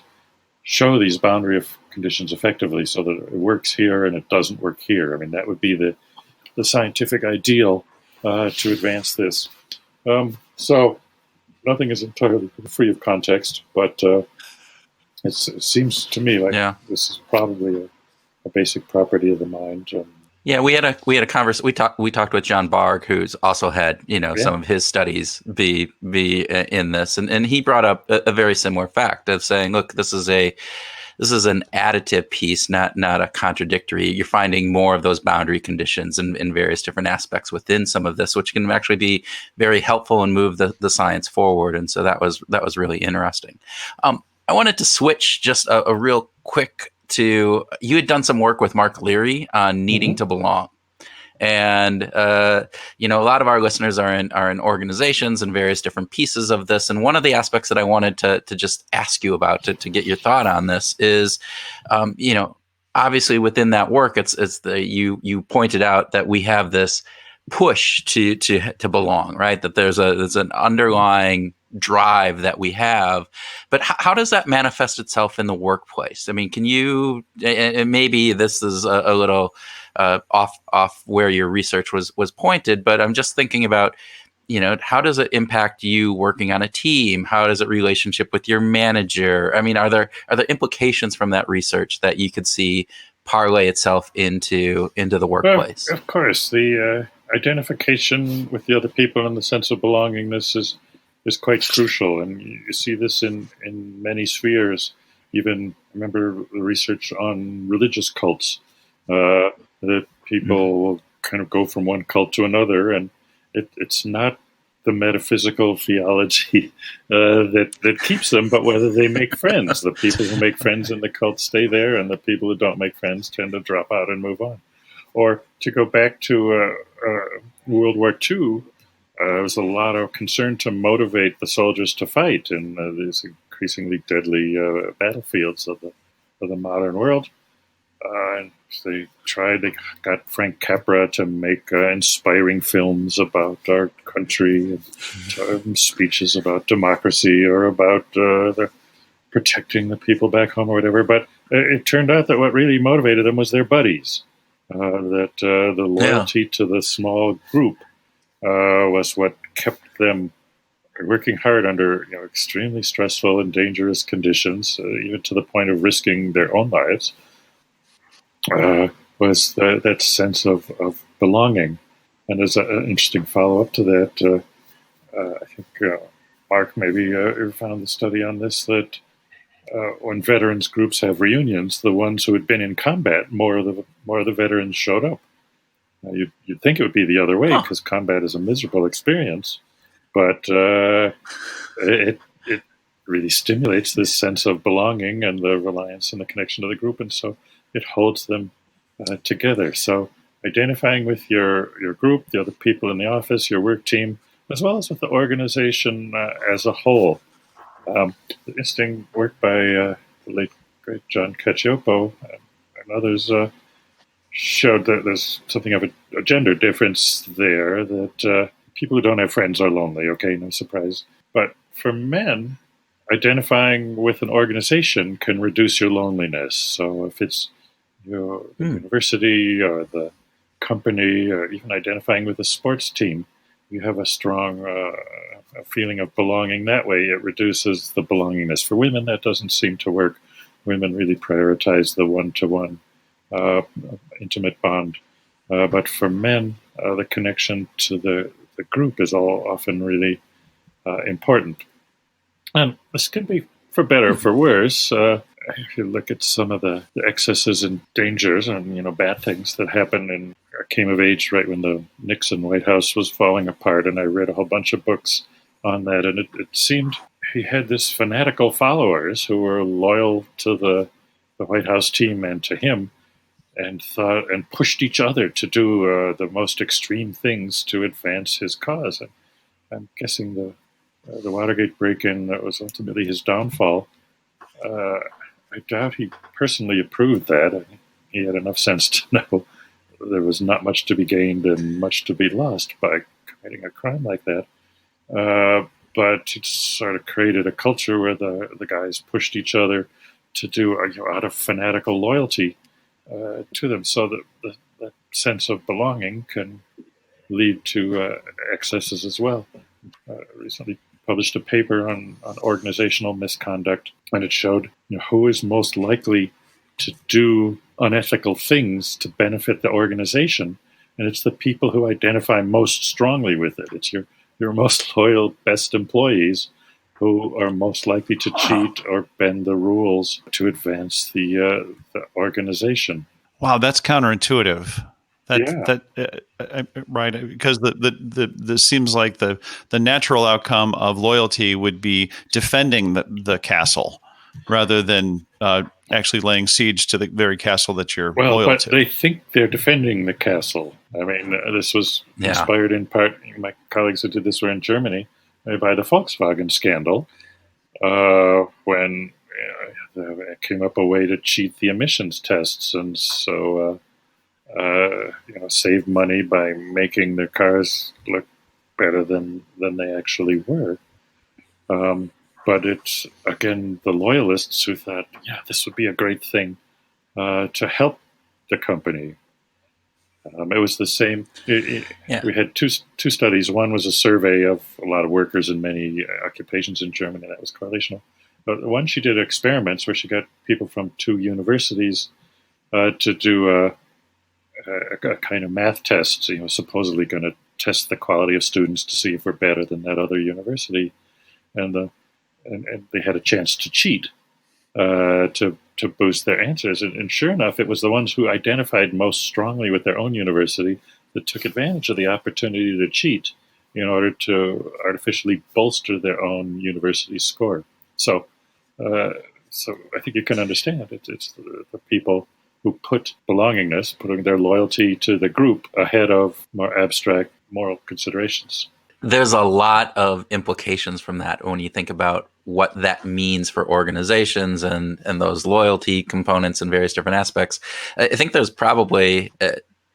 show these boundary conditions effectively, so that it works here and it doesn't work here. I mean, that would be the scientific ideal to advance this. So nothing is entirely free of context, but it seems to me like this is probably a basic property of the mind. Yeah, we had a conversation. We talked with John Barg, who's also had some of his studies be in this, and he brought up a very similar fact of saying, look, this is an additive piece, not a contradictory. You're finding more of those boundary conditions in various different aspects within some of this, which can actually be very helpful and move the science forward. And so that was really interesting. I wanted to switch just a real quick to, you had done some work with Mark Leary on needing to belong. And, a lot of our listeners are in organizations and various different pieces of this. And one of the aspects that I wanted to just ask you about to get your thought on this is, obviously within that work, you pointed out that we have this push to belong, right? That there's an underlying drive that we have, but how does that manifest itself in the workplace? I mean, can you, and maybe this is a little off where your research was pointed, but I'm just thinking about, how does it impact you working on a team? How does it relationship with your manager? I mean, are there implications from that research that you could see parlay itself into the workplace? Well, of course, the identification with the other people and the sense of belongingness is quite crucial, and you see this in many spheres. Even remember the research on religious cults, that people will kind of go from one cult to another, and it's not the metaphysical theology that keeps them, but whether they make friends. The people who make friends in the cult stay there, and the people who don't make friends tend to drop out and move on. Or to go back to World War II, there was a lot of concern to motivate the soldiers to fight in these increasingly deadly battlefields of the modern world. And they got Frank Capra to make inspiring films about our country, and speeches about democracy or about protecting the people back home or whatever. But it turned out that what really motivated them was their buddies, that the loyalty to the small group was what kept them working hard under extremely stressful and dangerous conditions, even to the point of risking their own lives. Was that sense of belonging. And there's an interesting follow-up to that. I think Mark maybe found the study on this, that when veterans groups have reunions, the ones who had been in combat, more of the veterans showed up. You'd think it would be the other way, because combat is a miserable experience, but it really stimulates this sense of belonging and the reliance and the connection to the group, and so it holds them together. So identifying with your group, the other people in the office, your work team, as well as with the organization as a whole. Interesting work by late great John Cacioppo and others showed that there's something of a gender difference there, that people who don't have friends are lonely, okay, no surprise. But for men, identifying with an organization can reduce your loneliness. So if it's the university or the company, or even identifying with a sports team, you have a strong a feeling of belonging that way. It reduces the belongingness. For women, that doesn't seem to work. Women really prioritize the one-to-one intimate bond. But for men, the connection to the group is often really important. And this can be for better or for worse. If you look at some of the excesses and dangers and bad things that happened, and I came of age right when the Nixon White House was falling apart, and I read a whole bunch of books on that, and it seemed he had this fanatical followers who were loyal to the White House team and to him, and thought and pushed each other to do the most extreme things to advance his cause. And I'm guessing the Watergate break-in that was ultimately his downfall. I doubt he personally approved that. I think he had enough sense to know there was not much to be gained and much to be lost by committing a crime like that. But it sort of created a culture where the guys pushed each other to do out of fanatical loyalty to them, so that the sense of belonging can lead to excesses as well. Recently published a paper on organizational misconduct, and it showed who is most likely to do unethical things to benefit the organization, and it's the people who identify most strongly with it. It's your most loyal, best employees who are most likely to cheat or bend the rules to advance the organization. Wow, that's counterintuitive. Right, because the seems like the natural outcome of loyalty would be defending the castle rather than actually laying siege to the very castle that you're loyal to. They think they're defending the castle. I mean, this was inspired in part. My colleagues who did this were in Germany by the Volkswagen scandal, when there came up a way to cheat the emissions tests, and so. Save money by making their cars look better than they actually were. But it's, again, the loyalists who thought, this would be a great thing to help the company. It was the same. We had two studies. One was a survey of a lot of workers in many occupations in Germany. That was correlational. But one, she did experiments where she got people from two universities to do a kind of math test, supposedly going to test the quality of students to see if we're better than that other university, and they had a chance to cheat to boost their answers, and sure enough, it was the ones who identified most strongly with their own university that took advantage of the opportunity to cheat in order to artificially bolster their own university score. So I think you can understand it's the people who put belongingness, putting their loyalty to the group ahead of more abstract moral considerations. There's a lot of implications from that when you think about what that means for organizations and those loyalty components in various different aspects. I think there's probably,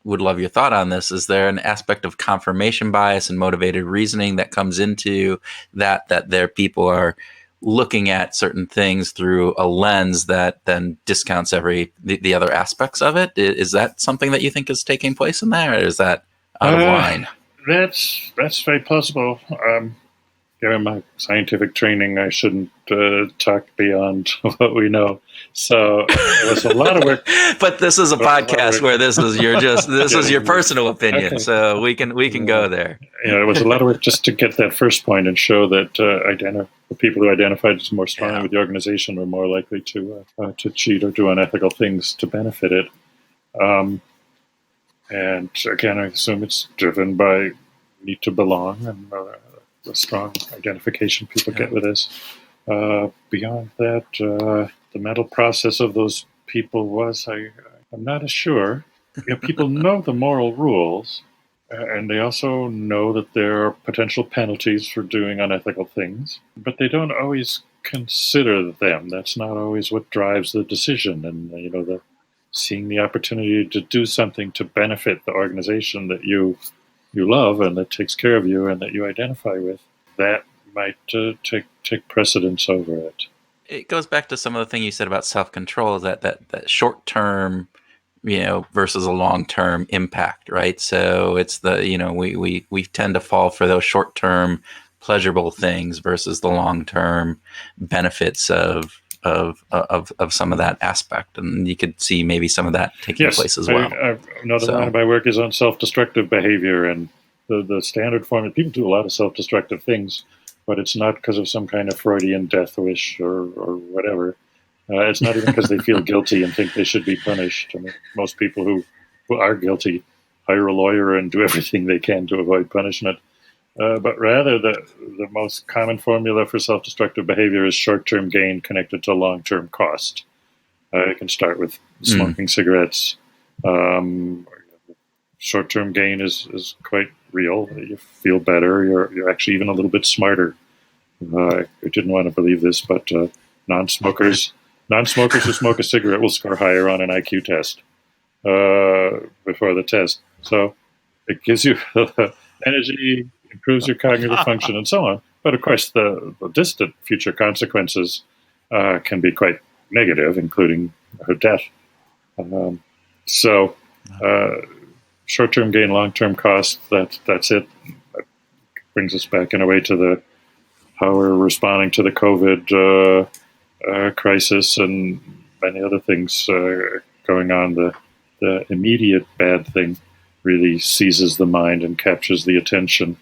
would love your thought on this, is there an aspect of confirmation bias and motivated reasoning that comes into that their people are looking at certain things through a lens that then discounts the other aspects of it? Is that something that you think is taking place in there, or is that out of line? That's very possible. Given my scientific training, I shouldn't talk beyond what we know. So it was a lot of work. But this is a podcast where this is your personal opinion, okay. So we can go there. It was a lot of work just to get that first point and show that the people who identified as more strongly with the organization were more likely to cheat or do unethical things to benefit it. And again, I assume it's driven by need to belong and the strong identification people get with this. Beyond that, the mental process of those people was, I'm not as sure. People know the moral rules, and they also know that there are potential penalties for doing unethical things, but they don't always consider them. That's not always what drives the decision. And, seeing the opportunity to do something to benefit the organization that you love and that takes care of you and that you identify with, that might take precedence over it. It goes back to some of the thing you said about self-control, that short-term, versus a long-term impact, right? So it's we tend to fall for those short-term pleasurable things versus the long-term benefits of some of that aspect, and you could see maybe some of that taking place as well. Another line of my work is on self-destructive behavior, and the standard form. People do a lot of self-destructive things, but it's not because of some kind of Freudian death wish or whatever. It's not even because they feel guilty and think they should be punished. I mean, most people who are guilty hire a lawyer and do everything they can to avoid punishment. But rather, the most common formula for self-destructive behavior is short-term gain connected to long-term cost. You can start with smoking cigarettes. Short-term gain is quite real. You feel better. You're actually even a little bit smarter. I didn't want to believe this, but non-smokers who smoke a cigarette will score higher on an IQ test before the test. So it gives you energy, improves your cognitive function, and so on. But of course, the distant future consequences can be quite negative, including death. Short-term gain, long-term cost, that's it. That brings us back in a way to how we're responding to the COVID crisis and many other things going on. The immediate bad thing really seizes the mind and captures the attention.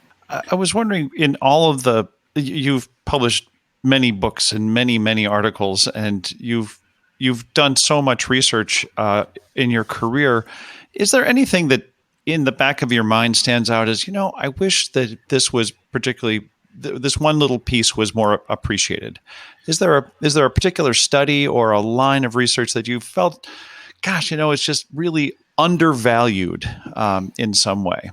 I was wondering, in all of you've published many books and many, many articles, and you've done so much research in your career. Is there anything that in the back of your mind stands out as, I wish that this was particularly, this one little piece was more appreciated? Is there a particular study or a line of research that you felt, gosh, it's just really undervalued in some way?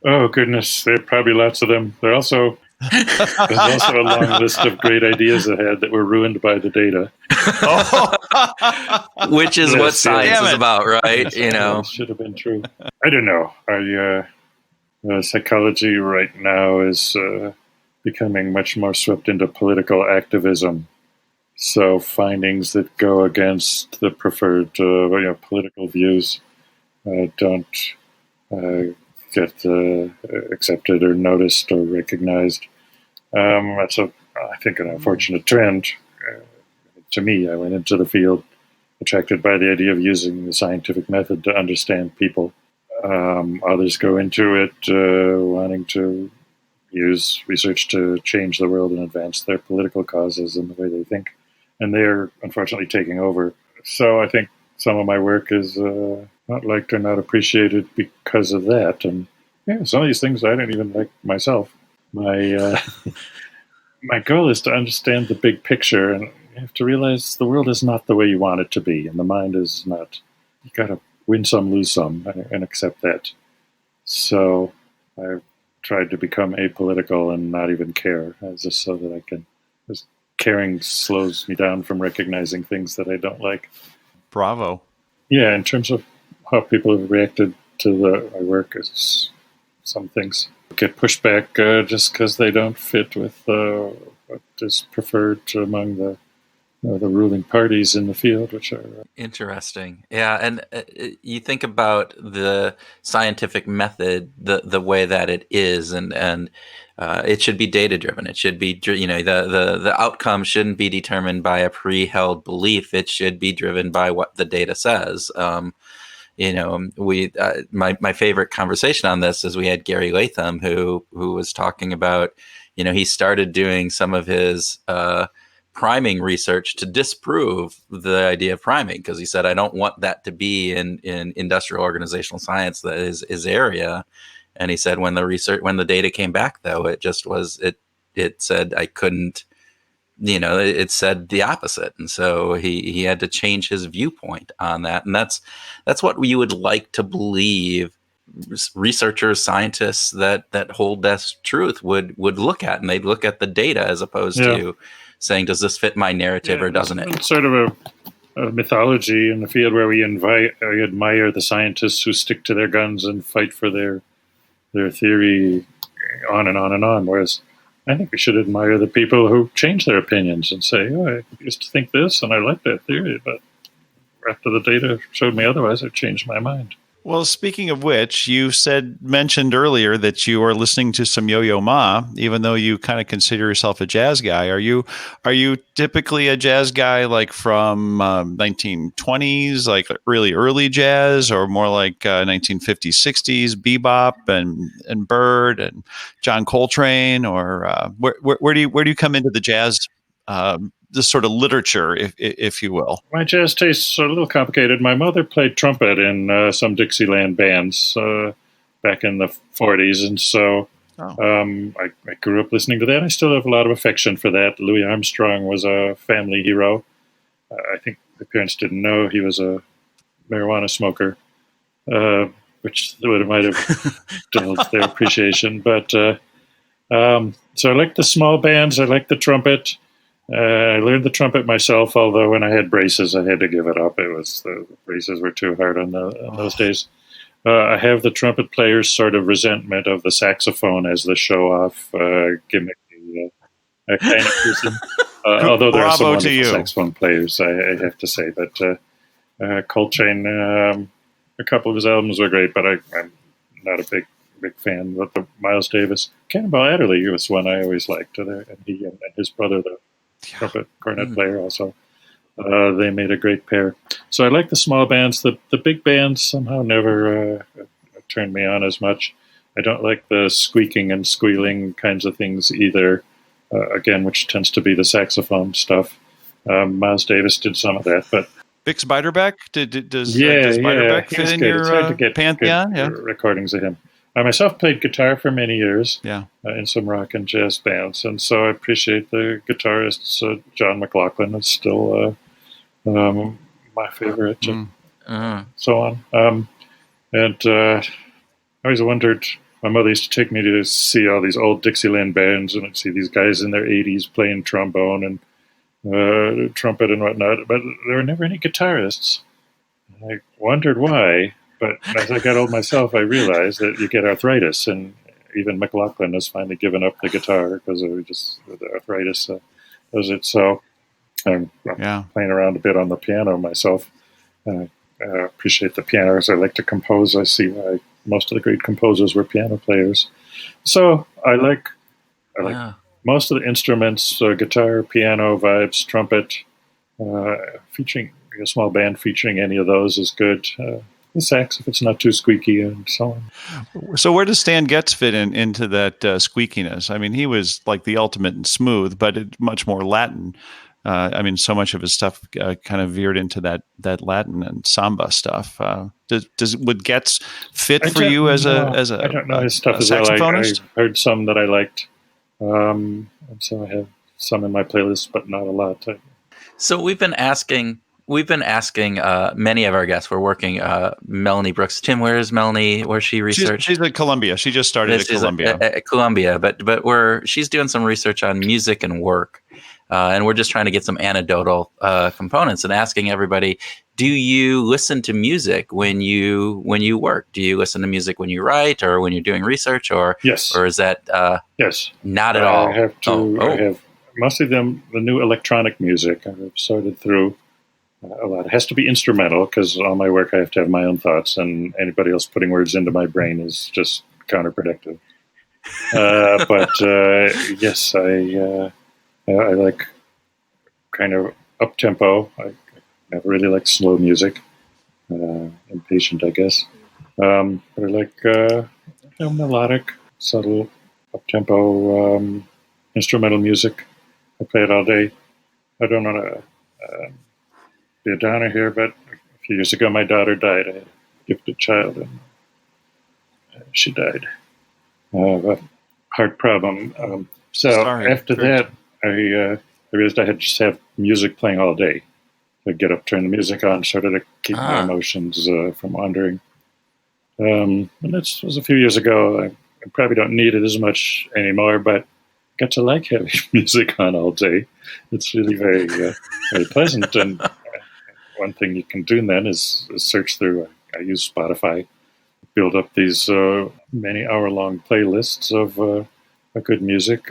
Oh, goodness. There are probably lots of them. There's also a long list of great ideas ahead that were ruined by the data. Which is what science is about, right? It should have been true. I don't know. Psychology right now is becoming much more swept into political activism. So findings that go against the preferred political views don't get accepted or noticed or recognized. That's I think an unfortunate trend. To me, I went into the field attracted by the idea of using the scientific method to understand people. Others go into it wanting to use research to change the world and advance their political causes in the way they think. And they're unfortunately taking over. So I think some of my work is not liked or not appreciated because of that. And some of these things I don't even like myself. My goal is to understand the big picture, and you have to realize the world is not the way you want it to be, and the mind is not. You got to win some, lose some, and accept that. So I've tried to become apolitical and not even care, just so that I can. Just caring slows me down from recognizing things that I don't like. Bravo. Yeah, in terms of how people have reacted to my work, some things get pushed back just because they don't fit with what is preferred among the ruling parties in the field, which are interesting. Yeah, and you think about the scientific method, the way that it is, and it should be data driven. It should be, the outcome shouldn't be determined by a pre-held belief. It should be driven by what the data says. My favorite conversation on this is we had Gary Latham, who was talking about, he started doing some of his priming research to disprove the idea of priming, because he said, I don't want that to be in industrial organizational science, that is his area. And he said when the data came back, though, it just was, it said I couldn't, it said the opposite. And so he had to change his viewpoint on that. And that's what you would like to believe researchers, scientists that hold that truth would look at, and they'd look at the data as opposed to saying, does this fit my narrative or doesn't it? It's sort of a mythology in the field where we admire the scientists who stick to their guns and fight for their theory on and on and on. Whereas I think we should admire the people who change their opinions and say, I used to think this and I like that theory, but after the data showed me otherwise, I've changed my mind. Well, speaking of which, you mentioned earlier that you are listening to some Yo-Yo Ma, even though you kind of consider yourself a jazz guy. Are you typically a jazz guy like from 1920s, like really early jazz, or more like 1950s, 60s, bebop and Bird and John Coltrane, or where do you come into the jazz? This sort of literature, if you will. My jazz tastes are a little complicated. My mother played trumpet in some Dixieland bands back in the 40s, and so I grew up listening to that. I still have a lot of affection for that. Louis Armstrong was a family hero. I think my parents didn't know he was a marijuana smoker, which might have dulled their appreciation. But so I like the small bands. I like the trumpet. I learned the trumpet myself, although when I had braces, I had to give it up. The braces were too hard on those days. I have the trumpet player's sort of resentment of the saxophone as the show-off gimmicky kind of person. Although there are some wonderful saxophone players, I have to say. But Coltrane, a couple of his albums were great, but I'm not a big fan of the Miles Davis. Cannonball Adderley was one I always liked, and he and his brother, the trumpet cornet player, also. They made a great pair. So I like the small bands. The big bands somehow never turned me on as much. I don't like the squeaking and squealing kinds of things either, again, which tends to be the saxophone stuff. Miles Davis did some of that, but Bix Beiderbecke? Does Beiderbecke fit in your pantheon? Yeah, recordings of him. I myself played guitar for many years in some rock and jazz bands, and so I appreciate the guitarists. John Mclaughlin is still my favorite, and so on. I always wondered, my mother used to take me to see all these old Dixieland bands, and I'd see these guys in their 80s playing trombone and trumpet and whatnot, but there were never any guitarists. I wondered why. But as I got old myself, I realized that you get arthritis, and even Mclaughlin has finally given up the guitar because of the arthritis does it. So I'm playing around a bit on the piano myself. I appreciate the piano as I like to compose. I see why most of the great composers were piano players. So I like most of the instruments: guitar, piano, vibes, trumpet. Featuring a small band featuring any of those is good. The sax, if it's not too squeaky, and so on. So where does Stan Getz fit into that squeakiness? I mean, he was like the ultimate in smooth, but much more Latin. So much of his stuff kind of veered into that Latin and samba stuff. Would Getz fit for you as a I don't know his stuff as well. I heard some that I liked, and so I have some in my playlist, but not a lot. So we've been asking many of our guests. We're working Melanie Brooks. Tim, where is Melanie? Where's she research? She's at Columbia. She just started at Columbia. At Columbia, but she's doing some research on music and work, and we're just trying to get some anecdotal components and asking everybody: do you listen to music when you work? Do you listen to music when you write or when you're doing research? Or yes, or is that yes, not at all? I have to. I have mostly the new electronic music. I've sorted through a lot. It has to be instrumental because all my work I have to have my own thoughts, and anybody else putting words into my brain is just counterproductive. But yes, I like kind of up tempo. I never really like slow music. Impatient, I guess. But I like melodic, subtle, up tempo instrumental music. I play it all day. I don't want to be a downer here, but a few years ago my daughter died. I had a gifted child, and she died of a heart problem. After that, I realized I had to just have music playing all day. I'd get up, turn the music on, sort of to keep my emotions from wandering. And this was a few years ago. I probably don't need it as much anymore, but I got to like having music on all day. It's really very pleasant. And one thing you can do then is search through. I use Spotify, build up these many hour-long playlists of good music.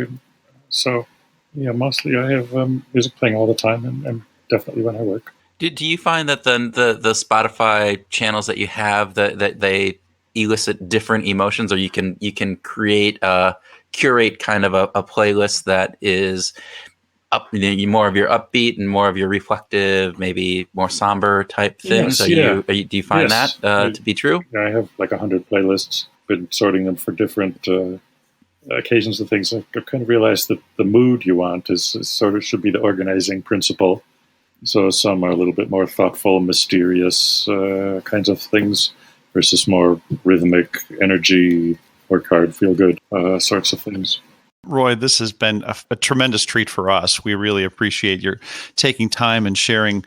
So, yeah, mostly I have music playing all the time, and definitely when I work. Do you find that then the Spotify channels that you have that they elicit different emotions, or you can curate kind of a playlist that is up, more of your upbeat and more of your reflective, maybe more somber type things? Yes, Do you find that to be true? I have like 100 playlists. Been sorting them for different occasions and things. I've kind of realized that the mood you want is sort of should be the organizing principle. So some are a little bit more thoughtful, mysterious kinds of things versus more rhythmic, energy, work hard, feel good sorts of things. Roy, this has been a tremendous treat for us. We really appreciate your taking time and sharing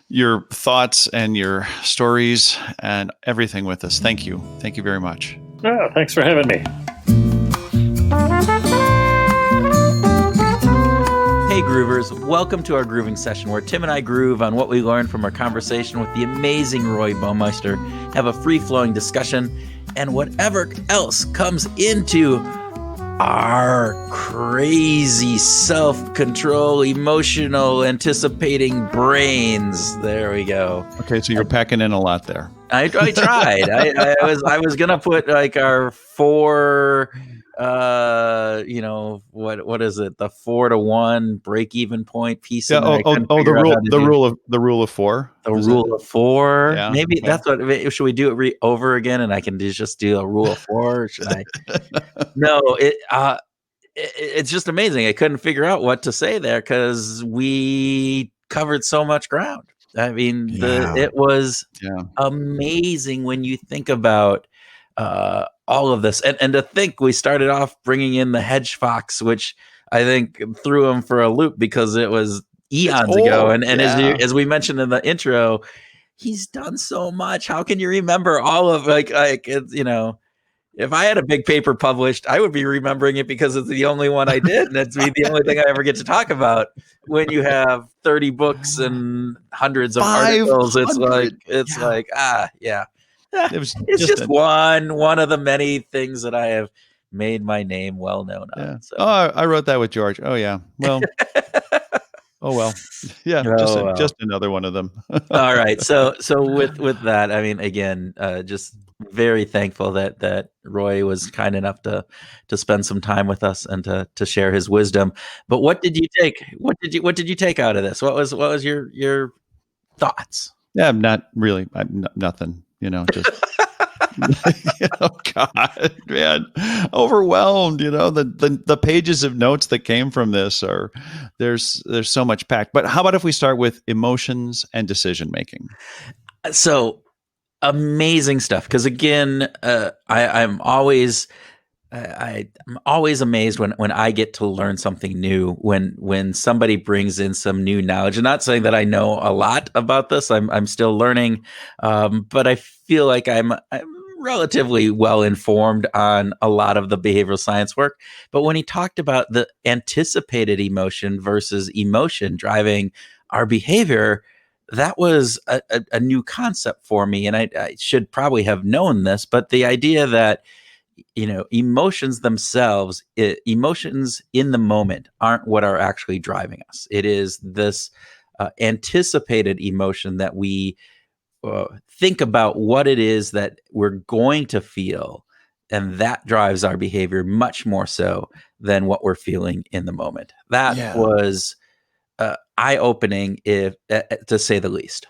your thoughts and your stories and everything with us. Thank you. Thank you very much. Oh, thanks for having me. Hey Groovers, welcome to our grooving session where Tim and I groove on what we learned from our conversation with the amazing Roy Baumeister, have a free-flowing discussion, and whatever else comes into our crazy self-control, emotional, anticipating brains. There we go. Okay, so you're packing in a lot there. I tried. I was gonna put like our 4 what is it, the 4-to-1 break-even point piece? Yeah. The rule of 4. The rule of 4. Yeah. Maybe that's what. Should we do it over again, and I can just do a rule of 4? Or should I? No. It's just amazing. I couldn't figure out what to say there because we covered so much ground. I mean, it was amazing when you think about all of this, and to think we started off bringing in the Hedge Fox, which I think threw him for a loop because it was eons ago. And as we mentioned in the intro, he's done so much. How can you remember all of like it's, if I had a big paper published, I would be remembering it because it's the only one I did, and it's the only thing I ever get to talk about. When you have 30 books and hundreds of articles, it's like it's just one of the many things that I have made my name well known on. Yeah. So. Oh, I wrote that with George. Oh yeah. Well. Oh well. Yeah. Just another one of them. All right. So with that, I mean, again, just very thankful that Roy was kind enough to spend some time with us and to share his wisdom. But what did you take? What did you take out of this? What was your thoughts? Yeah, not really. Nothing. Just God, man, overwhelmed. The pages of notes that came from this there's so much packed. But how about if we start with emotions and decision making? So amazing stuff. Because again, I'm always amazed when I get to learn something new, when somebody brings in some new knowledge. I'm not saying that I know a lot about this. I'm still learning, but I feel like I'm relatively well informed on a lot of the behavioral science work. But when he talked about the anticipated emotion versus emotion driving our behavior, that was a new concept for me. And I should probably have known this, but the idea that emotions themselves, emotions in the moment aren't what are actually driving us. It is this anticipated emotion that we think about what it is that we're going to feel, and that drives our behavior much more so than what we're feeling in the moment. That was eye-opening, to say the least.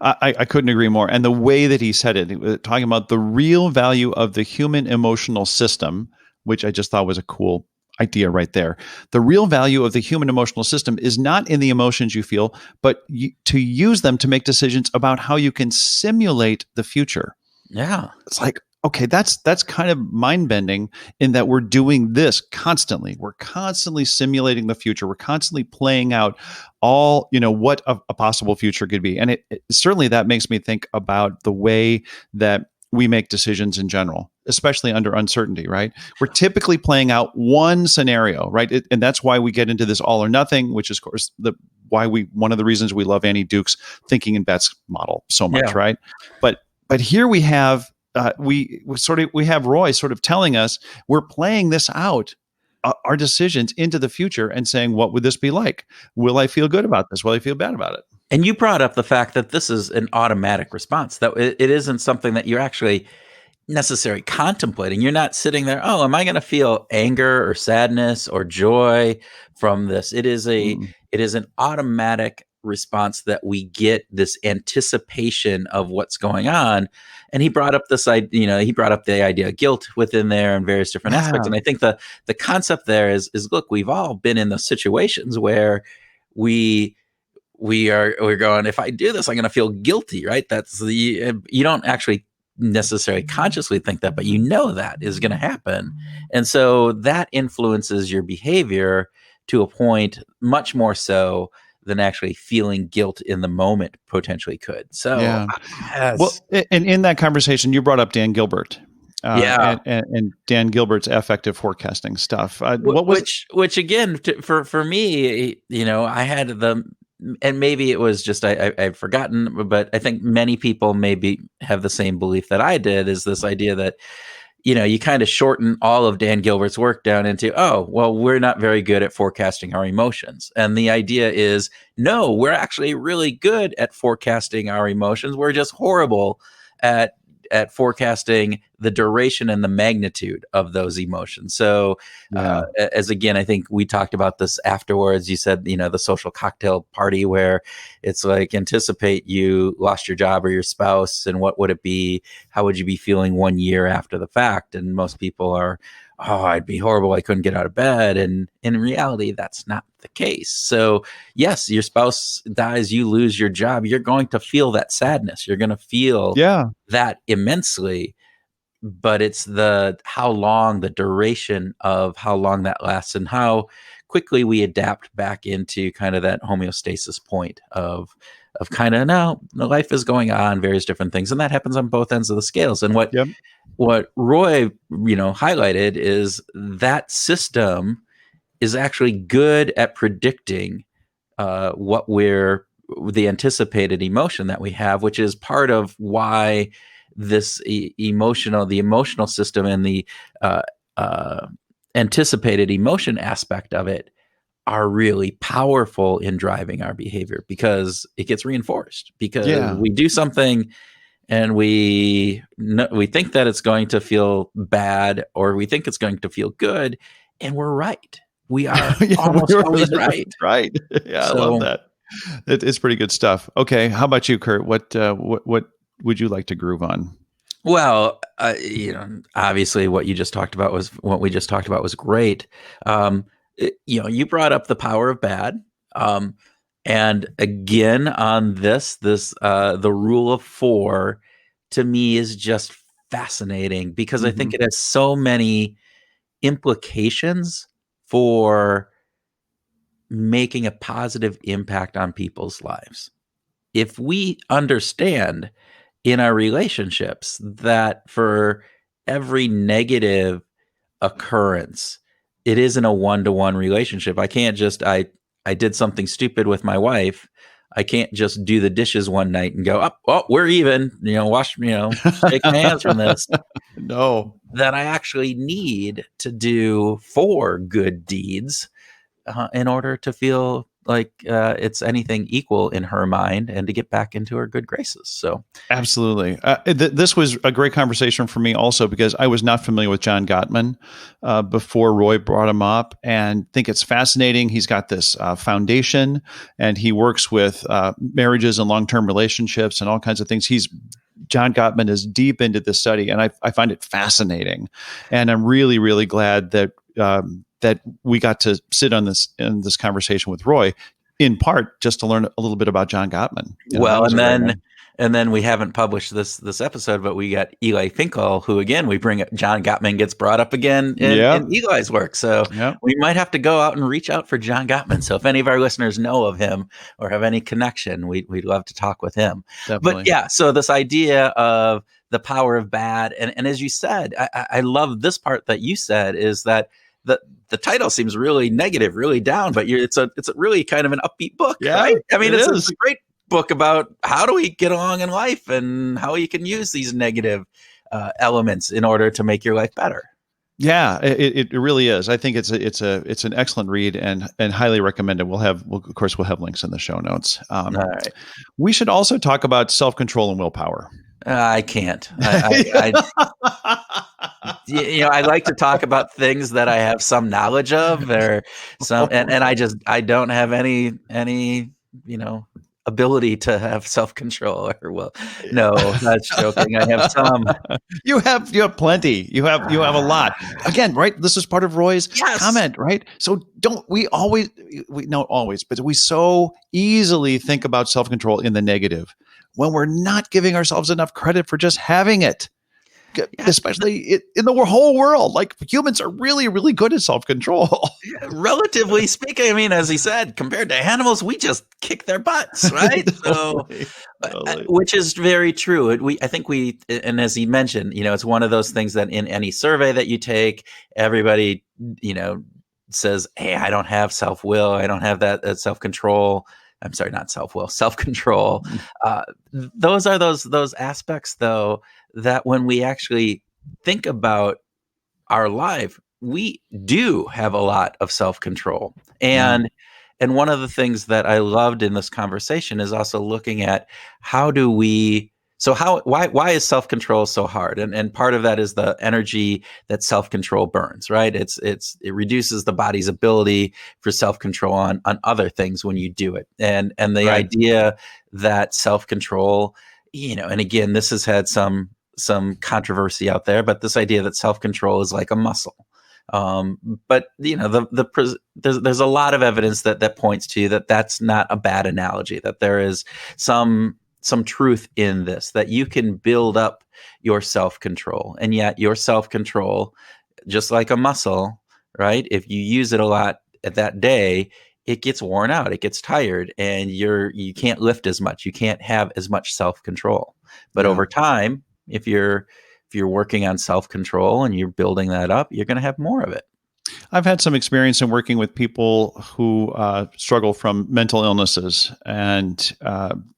I couldn't agree more. And the way that he said it, talking about the real value of the human emotional system, which I just thought was a cool idea right there. The real value of the human emotional system is not in the emotions you feel, but to use them to make decisions about how you can simulate the future. Yeah. It's like, okay, that's kind of mind-bending in that we're doing this constantly. We're constantly simulating the future. We're constantly playing out all, what a possible future could be. And it certainly that makes me think about the way that we make decisions in general, especially under uncertainty, right? We're typically playing out one scenario, right? And that's why we get into this all or nothing, which is, of course, one of the reasons we love Annie Duke's thinking in bets model so much, right? But here we have we have Roy sort of telling us we're playing this out, our decisions into the future, and saying, what would this be like? Will I feel good about this? Will I feel bad about it? And you brought up the fact that this is an automatic response, that it isn't something that you're actually necessarily contemplating. You're not sitting there, oh, am I going to feel anger or sadness or joy from this? It is an automatic response that we get, this anticipation of what's going on. And he brought up this idea, he brought up the idea of guilt within there and various different aspects. And I think the concept there is look, we've all been in those situations where we're going, if I do this, I'm going to feel guilty, right? You don't actually necessarily consciously think that, but you know that is going to happen. And so that influences your behavior to a point much more so than actually feeling guilt in the moment potentially could. So, well, and in that conversation, you brought up Dan Gilbert. And Dan Gilbert's affective forecasting stuff. Which again, for me, I had and maybe it was just I've forgotten, but I think many people maybe have the same belief that I did, is this idea that you kind of shorten all of Dan Gilbert's work down into, oh, well, we're not very good at forecasting our emotions. And the idea is, no, we're actually really good at forecasting our emotions. We're just horrible at forecasting the duration and the magnitude of those emotions. So as again, I think we talked about this afterwards. You said, the social cocktail party where it's like, anticipate you lost your job or your spouse, and what would it be? How would you be feeling 1 year after the fact? And most people are, oh, I'd be horrible. I couldn't get out of bed. And in reality, that's not the case. So yes, your spouse dies, you lose your job. You're going to feel that sadness. You're going to feel that immensely, but it's how long, the duration of how long that lasts, and how quickly we adapt back into kind of that homeostasis point of kind of, now life is going on, various different things. And that happens on both ends of the scales. And what Roy, highlighted is that system is actually good at predicting the anticipated emotion that we have, which is part of why this the emotional system and the anticipated emotion aspect of it are really powerful in driving our behavior, because it gets reinforced, because we do something and we think that it's going to feel bad, or we think it's going to feel good, and we're right. We are almost always right. Right. Yeah, I love that. It's pretty good stuff. Okay, how about you, Kurt? What would you like to groove on? Well, obviously what we just talked about was great. You brought up the power of bad. And again, on this, the rule of 4 to me is just fascinating, because I think it has so many implications for making a positive impact on people's lives. If we understand in our relationships that for every negative occurrence, it isn't a one-to-one relationship. I can't just, I did something stupid with my wife. I can't just do the dishes one night and go, oh, we're even, shake my hands from this. No. That I actually need to do 4 good deeds in order to feel like it's anything equal in her mind, and to get back into her good graces. So absolutely. This was a great conversation for me also, because I was not familiar with John Gottman before Roy brought him up, and think it's fascinating. He's got this foundation, and he works with marriages and long-term relationships and all kinds of things. John Gottman is deep into this study, and I find it fascinating. And I'm really, really glad that that we got to sit in this conversation with Roy, in part just to learn a little bit about John Gottman. Well, and then we haven't published this episode, but we got Eli Finkel, who again we bring up. John Gottman gets brought up again in Eli's work, so we might have to go out and reach out for John Gottman. So if any of our listeners know of him or have any connection, we'd love to talk with him. Definitely. But so this idea of the power of bad. And as you said, I love this part that you said, is that the title seems really negative, really down, but it's a really kind of an upbeat book, right? I mean, it's a great book about how do we get along in life and how you can use these negative elements in order to make your life better. Yeah, it really is. I think it's an excellent read and highly recommended. We'll have links in the show notes. All right. We should also talk about self-control and willpower. I can't. I like to talk about things that I have some knowledge of, or some, and I don't have any ability to have self-control. Or no, that's joking. I have some. You have plenty. You have a lot. Again, right? This is part of Roy's comment, right? So we so easily think about self-control in the negative when we're not giving ourselves enough credit for just having it. Especially in the whole world, like humans are really, really good at self-control. Relatively speaking, I mean, as he said, compared to animals, we just kick their butts, right? Totally. Which is very true. And as he mentioned, it's one of those things that in any survey that you take, everybody, says, "Hey, I don't have self-will. I don't have that self-control." I'm sorry, not self-will, self-control. Those are those aspects, though, that when we actually think about our life, we do have a lot of self-control. And one of the things that I loved in this conversation is also looking at why is self-control so hard? And part of that is the energy that self-control burns, right? It reduces the body's ability for self-control on other things when you do it. And the idea that self-control, and again, this has had some controversy out there, but this idea that self-control is like a muscle. But there's a lot of evidence that points to that's not a bad analogy, that there is some truth in this, that you can build up your self-control, and yet your self-control, just like a muscle, right? If you use it a lot at that day, it gets worn out, it gets tired, and you can't lift as much, you can't have as much self-control. But over time, if you're working on self-control and you're building that up, you're going to have more of it. I've had some experience in working with people who struggle from mental illnesses, and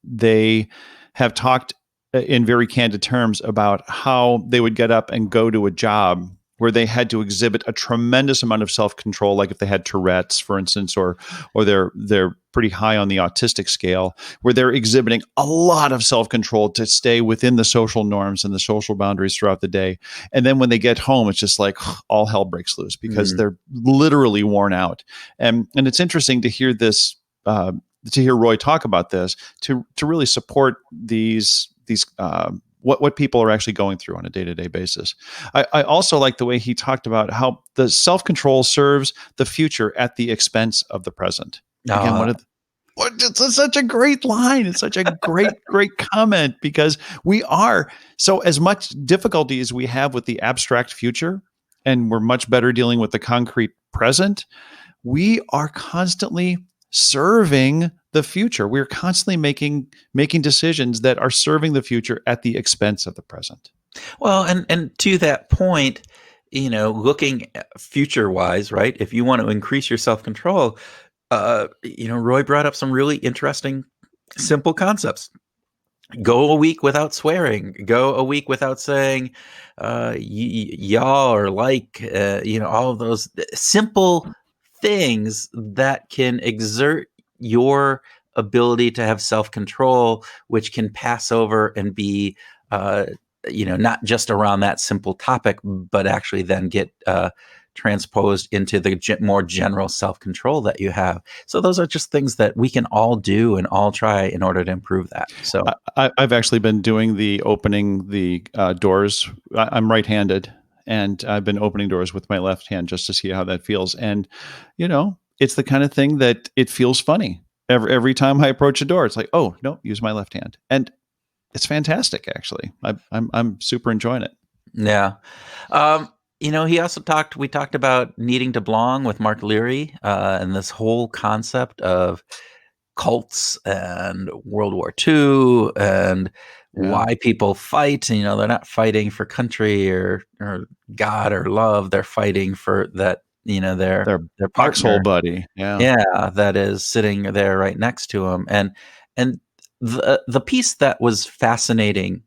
they have talked in very candid terms about how they would get up and go to a job where they had to exhibit a tremendous amount of self-control, like if they had Tourette's, for instance, or they're pretty high on the autistic scale, where they're exhibiting a lot of self-control to stay within the social norms and the social boundaries throughout the day. And then when they get home, it's just like all hell breaks loose because they're literally worn out. And it's interesting to hear this, to hear Roy talk about this, to really support these what people are actually going through on a day-to-day basis. I also like the way he talked about how the self-control serves the future at the expense of the present. Again, it's such a great line. It's such a great comment, because we are, so as much difficulty as we have with the abstract future, and we're much better dealing with the concrete present, we are constantly serving the future. We're constantly making decisions that are serving the future at the expense of the present. Well, and to that point, looking future wise, right? If you want to increase your self-control, Roy brought up some really interesting, simple concepts. Go a week without swearing. Go a week without saying y'all or like, all of those simple things that can exert your ability to have self-control, which can pass over and be, not just around that simple topic, but actually then get transposed into the more general self-control that you have. So those are just things that we can all do and all try in order to improve that. So I've actually been doing opening the doors. I'm right-handed, and I've been opening doors with my left hand just to see how that feels. And, it's the kind of thing that it feels funny. Every time I approach a door, it's like, oh, no, use my left hand. And it's fantastic, actually. I'm super enjoying it. Yeah. We talked about needing to belong with Mark Leary, and this whole concept of cults and World War II and why people fight. You know, they're not fighting for country or God or love. They're fighting for that, you know, their partner, foxhole buddy. Yeah, that is sitting there right next to them. And the piece that was fascinating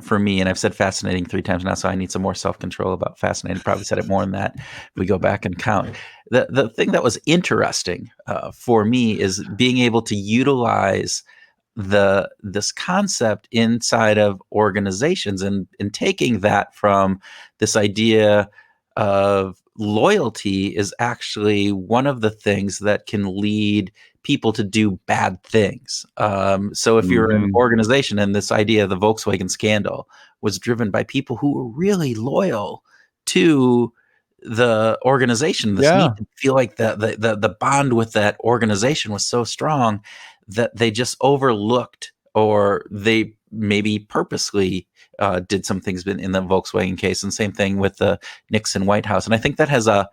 for me, and I've said fascinating 3 times now, so I need some more self-control about fascinating. Probably said it more than that if we go back and count. The thing that was interesting for me is being able to utilize this concept inside of organizations, and taking that from this idea of loyalty is actually one of the things that can lead people to do bad things. So if you're an organization, and this idea of the Volkswagen scandal was driven by people who were really loyal to the organization, this need to feel like the bond with that organization was so strong that they just overlooked, or they maybe purposely did some things in the Volkswagen case. And same thing with the Nixon White House. And I think that has a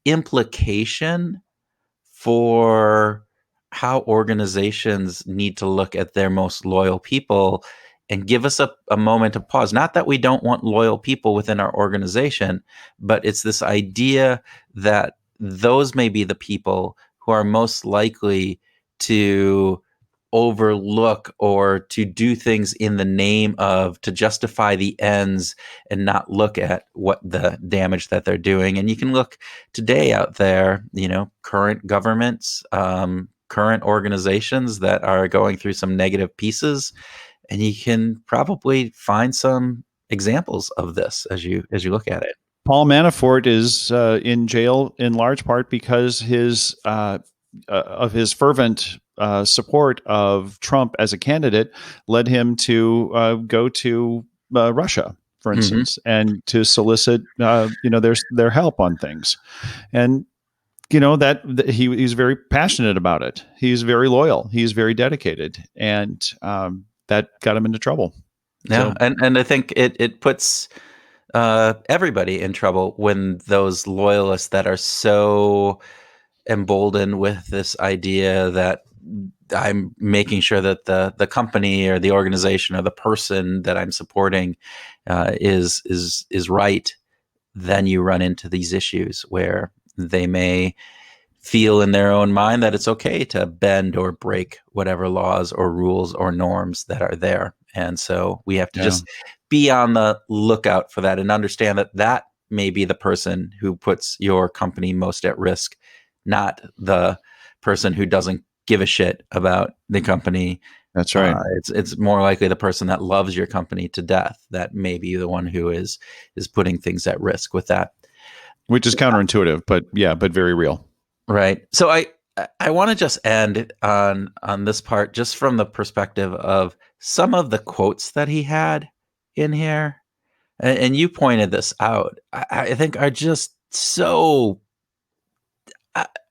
implication for how organizations need to look at their most loyal people and give us a moment of pause. Not that we don't want loyal people within our organization, but it's this idea that those may be the people who are most likely to overlook or to do things in the name of, to justify the ends and not look at what the damage that they're doing. And you can look today out there, you know, current governments, current organizations that are going through some negative pieces, and you can probably find some examples of this as you look at it. Paul Manafort is in jail in large part because of his fervent support of Trump as a candidate led him to go to Russia, for instance, and to solicit their help on things. And you know that he's very passionate about it. He's very loyal. He's very dedicated, and that got him into trouble. Yeah, so. and I think it puts everybody in trouble when those loyalists that are so emboldened with this idea that I'm making sure that the company or the organization or the person that I'm supporting is right, then you run into these issues where they may feel in their own mind that it's okay to bend or break whatever laws or rules or norms that are there. And so we have to just be on the lookout for that and understand that may be the person who puts your company most at risk, not the person who doesn't give a shit about the company. That's right. It's more likely the person that loves your company to death that may be the one who is putting things at risk with that. Which is counterintuitive, but very real. Right. So I want to just end on this part just from the perspective of some of the quotes that he had in here. And you pointed this out. I think are just so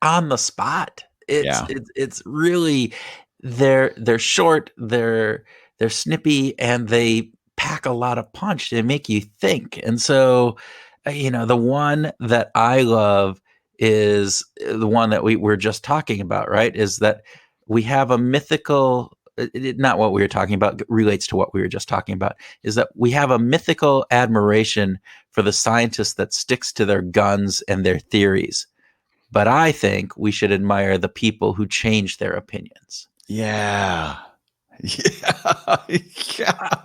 on the spot. It's really they're short, they're snippy, and they pack a lot of punch. They make you think. And so, the one that I love is the one that we were just talking about, right? Is that we have a mythical, not what we were talking about, relates to what we were just talking about, is that we have a mythical admiration for the scientist that sticks to their guns and their theories. But I think we should admire the people who change their opinions. Yeah.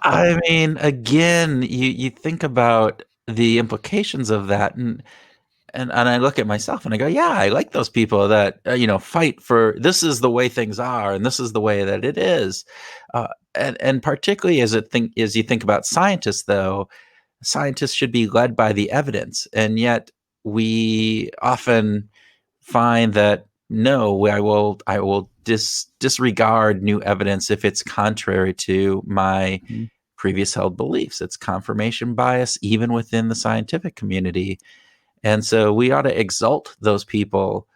I mean, again, you think about the implications of that, and I look at myself and I go, yeah, I like those people that fight for this is the way things are and this is the way that it is, and particularly as you think about scientists, though, scientists should be led by the evidence, and yet we often find that no, I will disregard new evidence if it's contrary to my previous held beliefs. It's confirmation bias even within the scientific community. And so we ought to exalt those people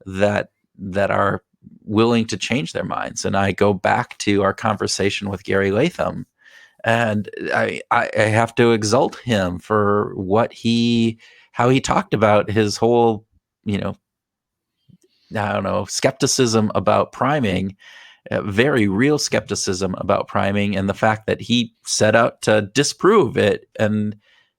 that are willing to change their minds. And I go back to our conversation with Gary Latham, and I have to exalt him for how he talked about his whole, skepticism about priming, very real skepticism about priming, and the fact that he set out to disprove it, and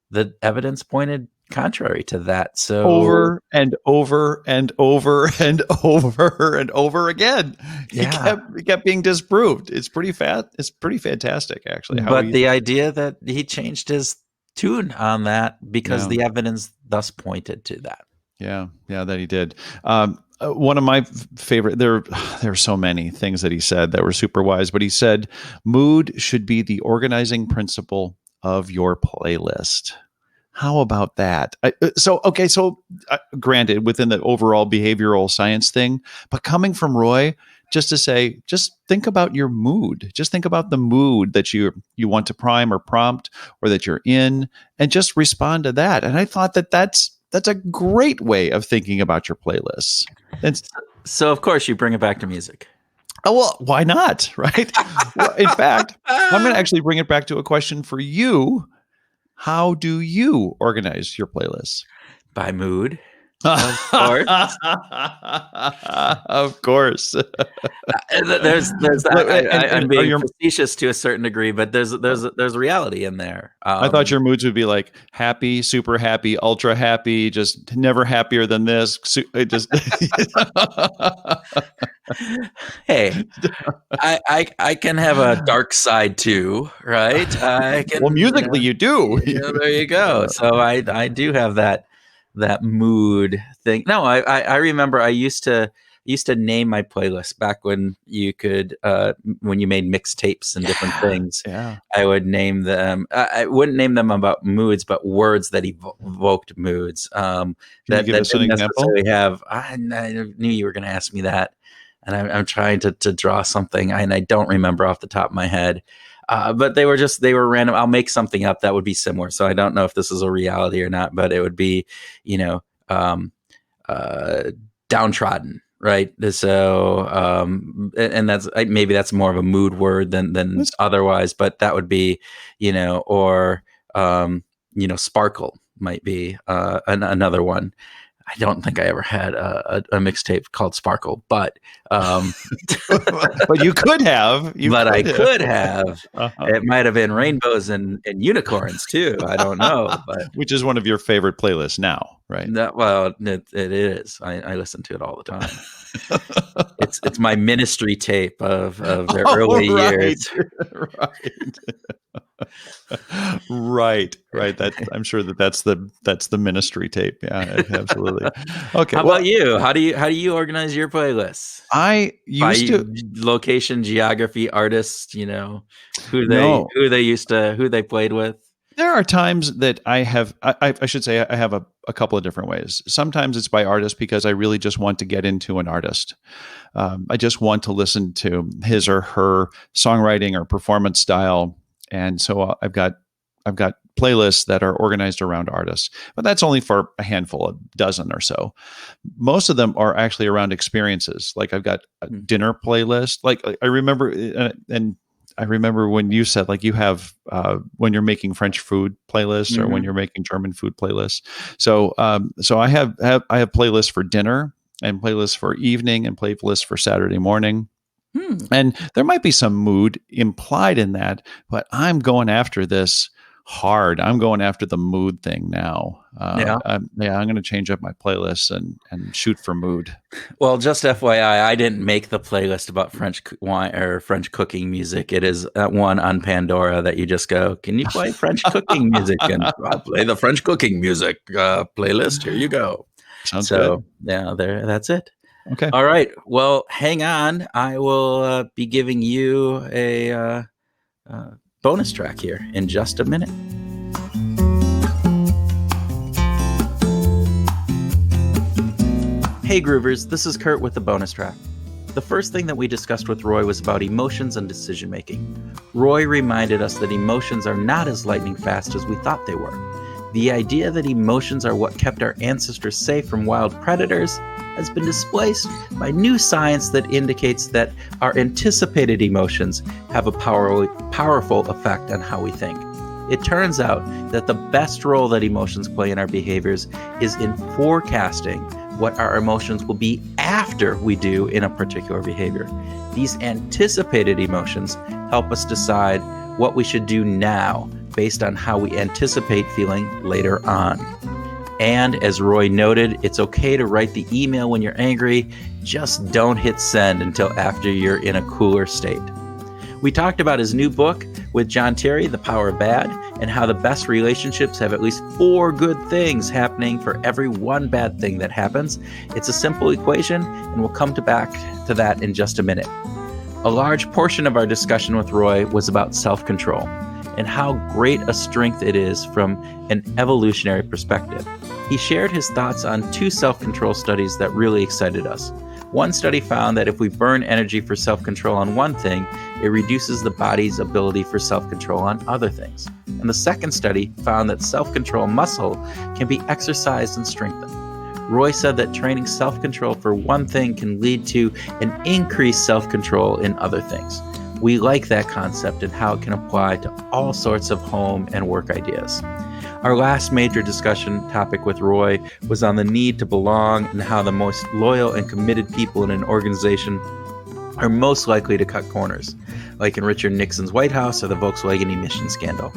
the evidence pointed contrary to that. So over and over and over and over and over again, he kept being disproved. It's pretty fantastic, actually. But the idea that he changed his tune on that because the evidence thus pointed to that. Yeah, that he did. One of my favorite, there are so many things that he said that were super wise, but he said, mood should be the organizing principle of your playlist. How about that? Granted, within the overall behavioral science thing, but coming from Roy, just to say, just think about your mood. Just think about the mood that you want to prime or prompt, or that you're in, and just respond to that. And I thought that's a great way of thinking about your playlists. So, of course, you bring it back to music. Oh, well, why not? Right? Well, in fact, I'm going to actually bring it back to a question for you. How do you organize your playlists? By mood. Of course. Of course. There's that. I'm being facetious to a certain degree, but there's reality in there. I thought your moods would be like happy, super happy, ultra happy, just never happier than this. Hey, I can have a dark side too, right? Well, musically, you do. There you go. So I do have that mood thing. No, I remember I used to name my playlist back when you could when you made mixtapes and different things. Yeah. I would name them. I wouldn't name them about moods, but words that evoked moods. Can you give us an example? I knew you were going to ask me that, and I'm trying to draw something, and I don't remember off the top of my head. But they were random. I'll make something up that would be similar. So I don't know if this is a reality or not, but it would be, downtrodden, right? So, and that's maybe that's more of a mood word than otherwise, but that would be, sparkle might be another one. I don't think I ever had a mixtape called Sparkle, but but you could have. I could have. Uh-huh. It might have been rainbows and unicorns too. I don't know, but which is one of your favorite playlists now, right? It is. I listen to it all the time. It's my ministry tape of the early years. Right. That I'm sure that's the ministry tape. Yeah, absolutely. Okay. How about you? How do you organize your playlists? I used to location, geography, artists. Who they played with. There are times that I should say I have a couple of different ways. Sometimes it's by artist because I really just want to get into an artist. I just want to listen to his or her songwriting or performance style. And so I've got playlists that are organized around artists, but that's only for a handful, a dozen or so. Most of them are actually around experiences. Like I've got a dinner playlist. Like I remember, and I remember when you said like you have when you're making French food playlists or when you're making German food playlists. So I have playlists for dinner and playlists for evening and playlists for Saturday morning. And there might be some mood implied in that, but I'm going after this hard. I'm going after the mood thing now. I'm going to change up my playlists and shoot for mood. Well, just FYI, I didn't make the playlist about French wine or French cooking music. It is one on Pandora that you just go, can you play French cooking music? And I'll play the French cooking music playlist. Here you go. Sounds good. Yeah, that's it. Okay. All right. Well, hang on. I will be giving you a bonus track here in just a minute. Hey Groovers, this is Kurt with the bonus track. The first thing that we discussed with Roy was about emotions and decision making. Roy reminded us that emotions are not as lightning fast as we thought they were. The idea that emotions are what kept our ancestors safe from wild predators has been displaced by new science that indicates that our anticipated emotions have a powerful effect on how we think. It turns out that the best role that emotions play in our behaviors is in forecasting what our emotions will be after we do in a particular behavior. These anticipated emotions help us decide what we should do now based on how we anticipate feeling later on. And as Roy noted, it's okay to write the email when you're angry. Just don't hit send until after you're in a cooler state. We talked about his new book with John Tierney, The Power of Bad, and how the best relationships have at least 4 good things happening for every 1 bad thing that happens. It's a simple equation, and we'll come back to that in just a minute. A large portion of our discussion with Roy was about self-control and how great a strength it is from an evolutionary perspective. He shared his thoughts on 2 self-control studies that really excited us. One study found that if we burn energy for self-control on one thing, it reduces the body's ability for self-control on other things. And the second study found that self-control muscle can be exercised and strengthened. Roy said that training self-control for one thing can lead to an increased self-control in other things. We like that concept and how it can apply to all sorts of home and work ideas. Our last major discussion topic with Roy was on the need to belong and how the most loyal and committed people in an organization are most likely to cut corners, like in Richard Nixon's White House or the Volkswagen emission scandal.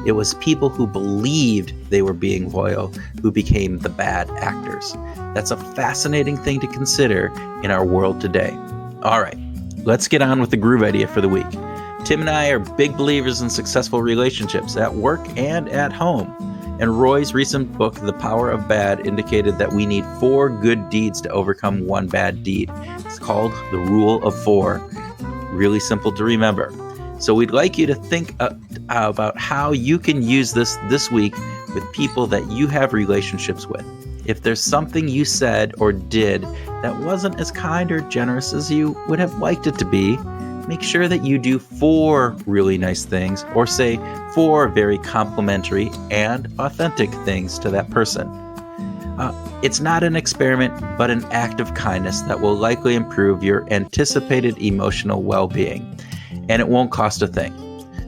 It was people who believed they were being loyal who became the bad actors. That's a fascinating thing to consider in our world today. All right, let's get on with the groove idea for the week. Tim and I are big believers in successful relationships at work and at home. And Roy's recent book, The Power of Bad, indicated that we need 4 good deeds to overcome 1 bad deed. It's called the Rule of 4. Really simple to remember. So we'd like you to think about how you can use this week with people that you have relationships with. If there's something you said or did that wasn't as kind or generous as you would have liked it to be, make sure that you do 4 really nice things, or say 4 very complimentary and authentic things to that person. It's not an experiment, but an act of kindness that will likely improve your anticipated emotional well-being, and it won't cost a thing.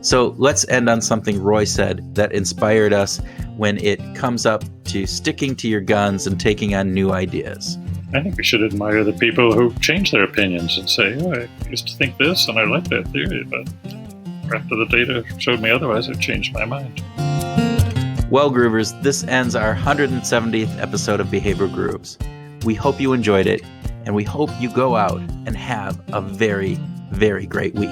So let's end on something Roy said that inspired us when it comes up to sticking to your guns and taking on new ideas. I think we should admire the people who change their opinions and say, oh, I used to think this and I like that theory, but after the data showed me otherwise, I've changed my mind. Well, Groovers, this ends our 170th episode of Behavioral Grooves. We hope you enjoyed it, and we hope you go out and have a very, very great week.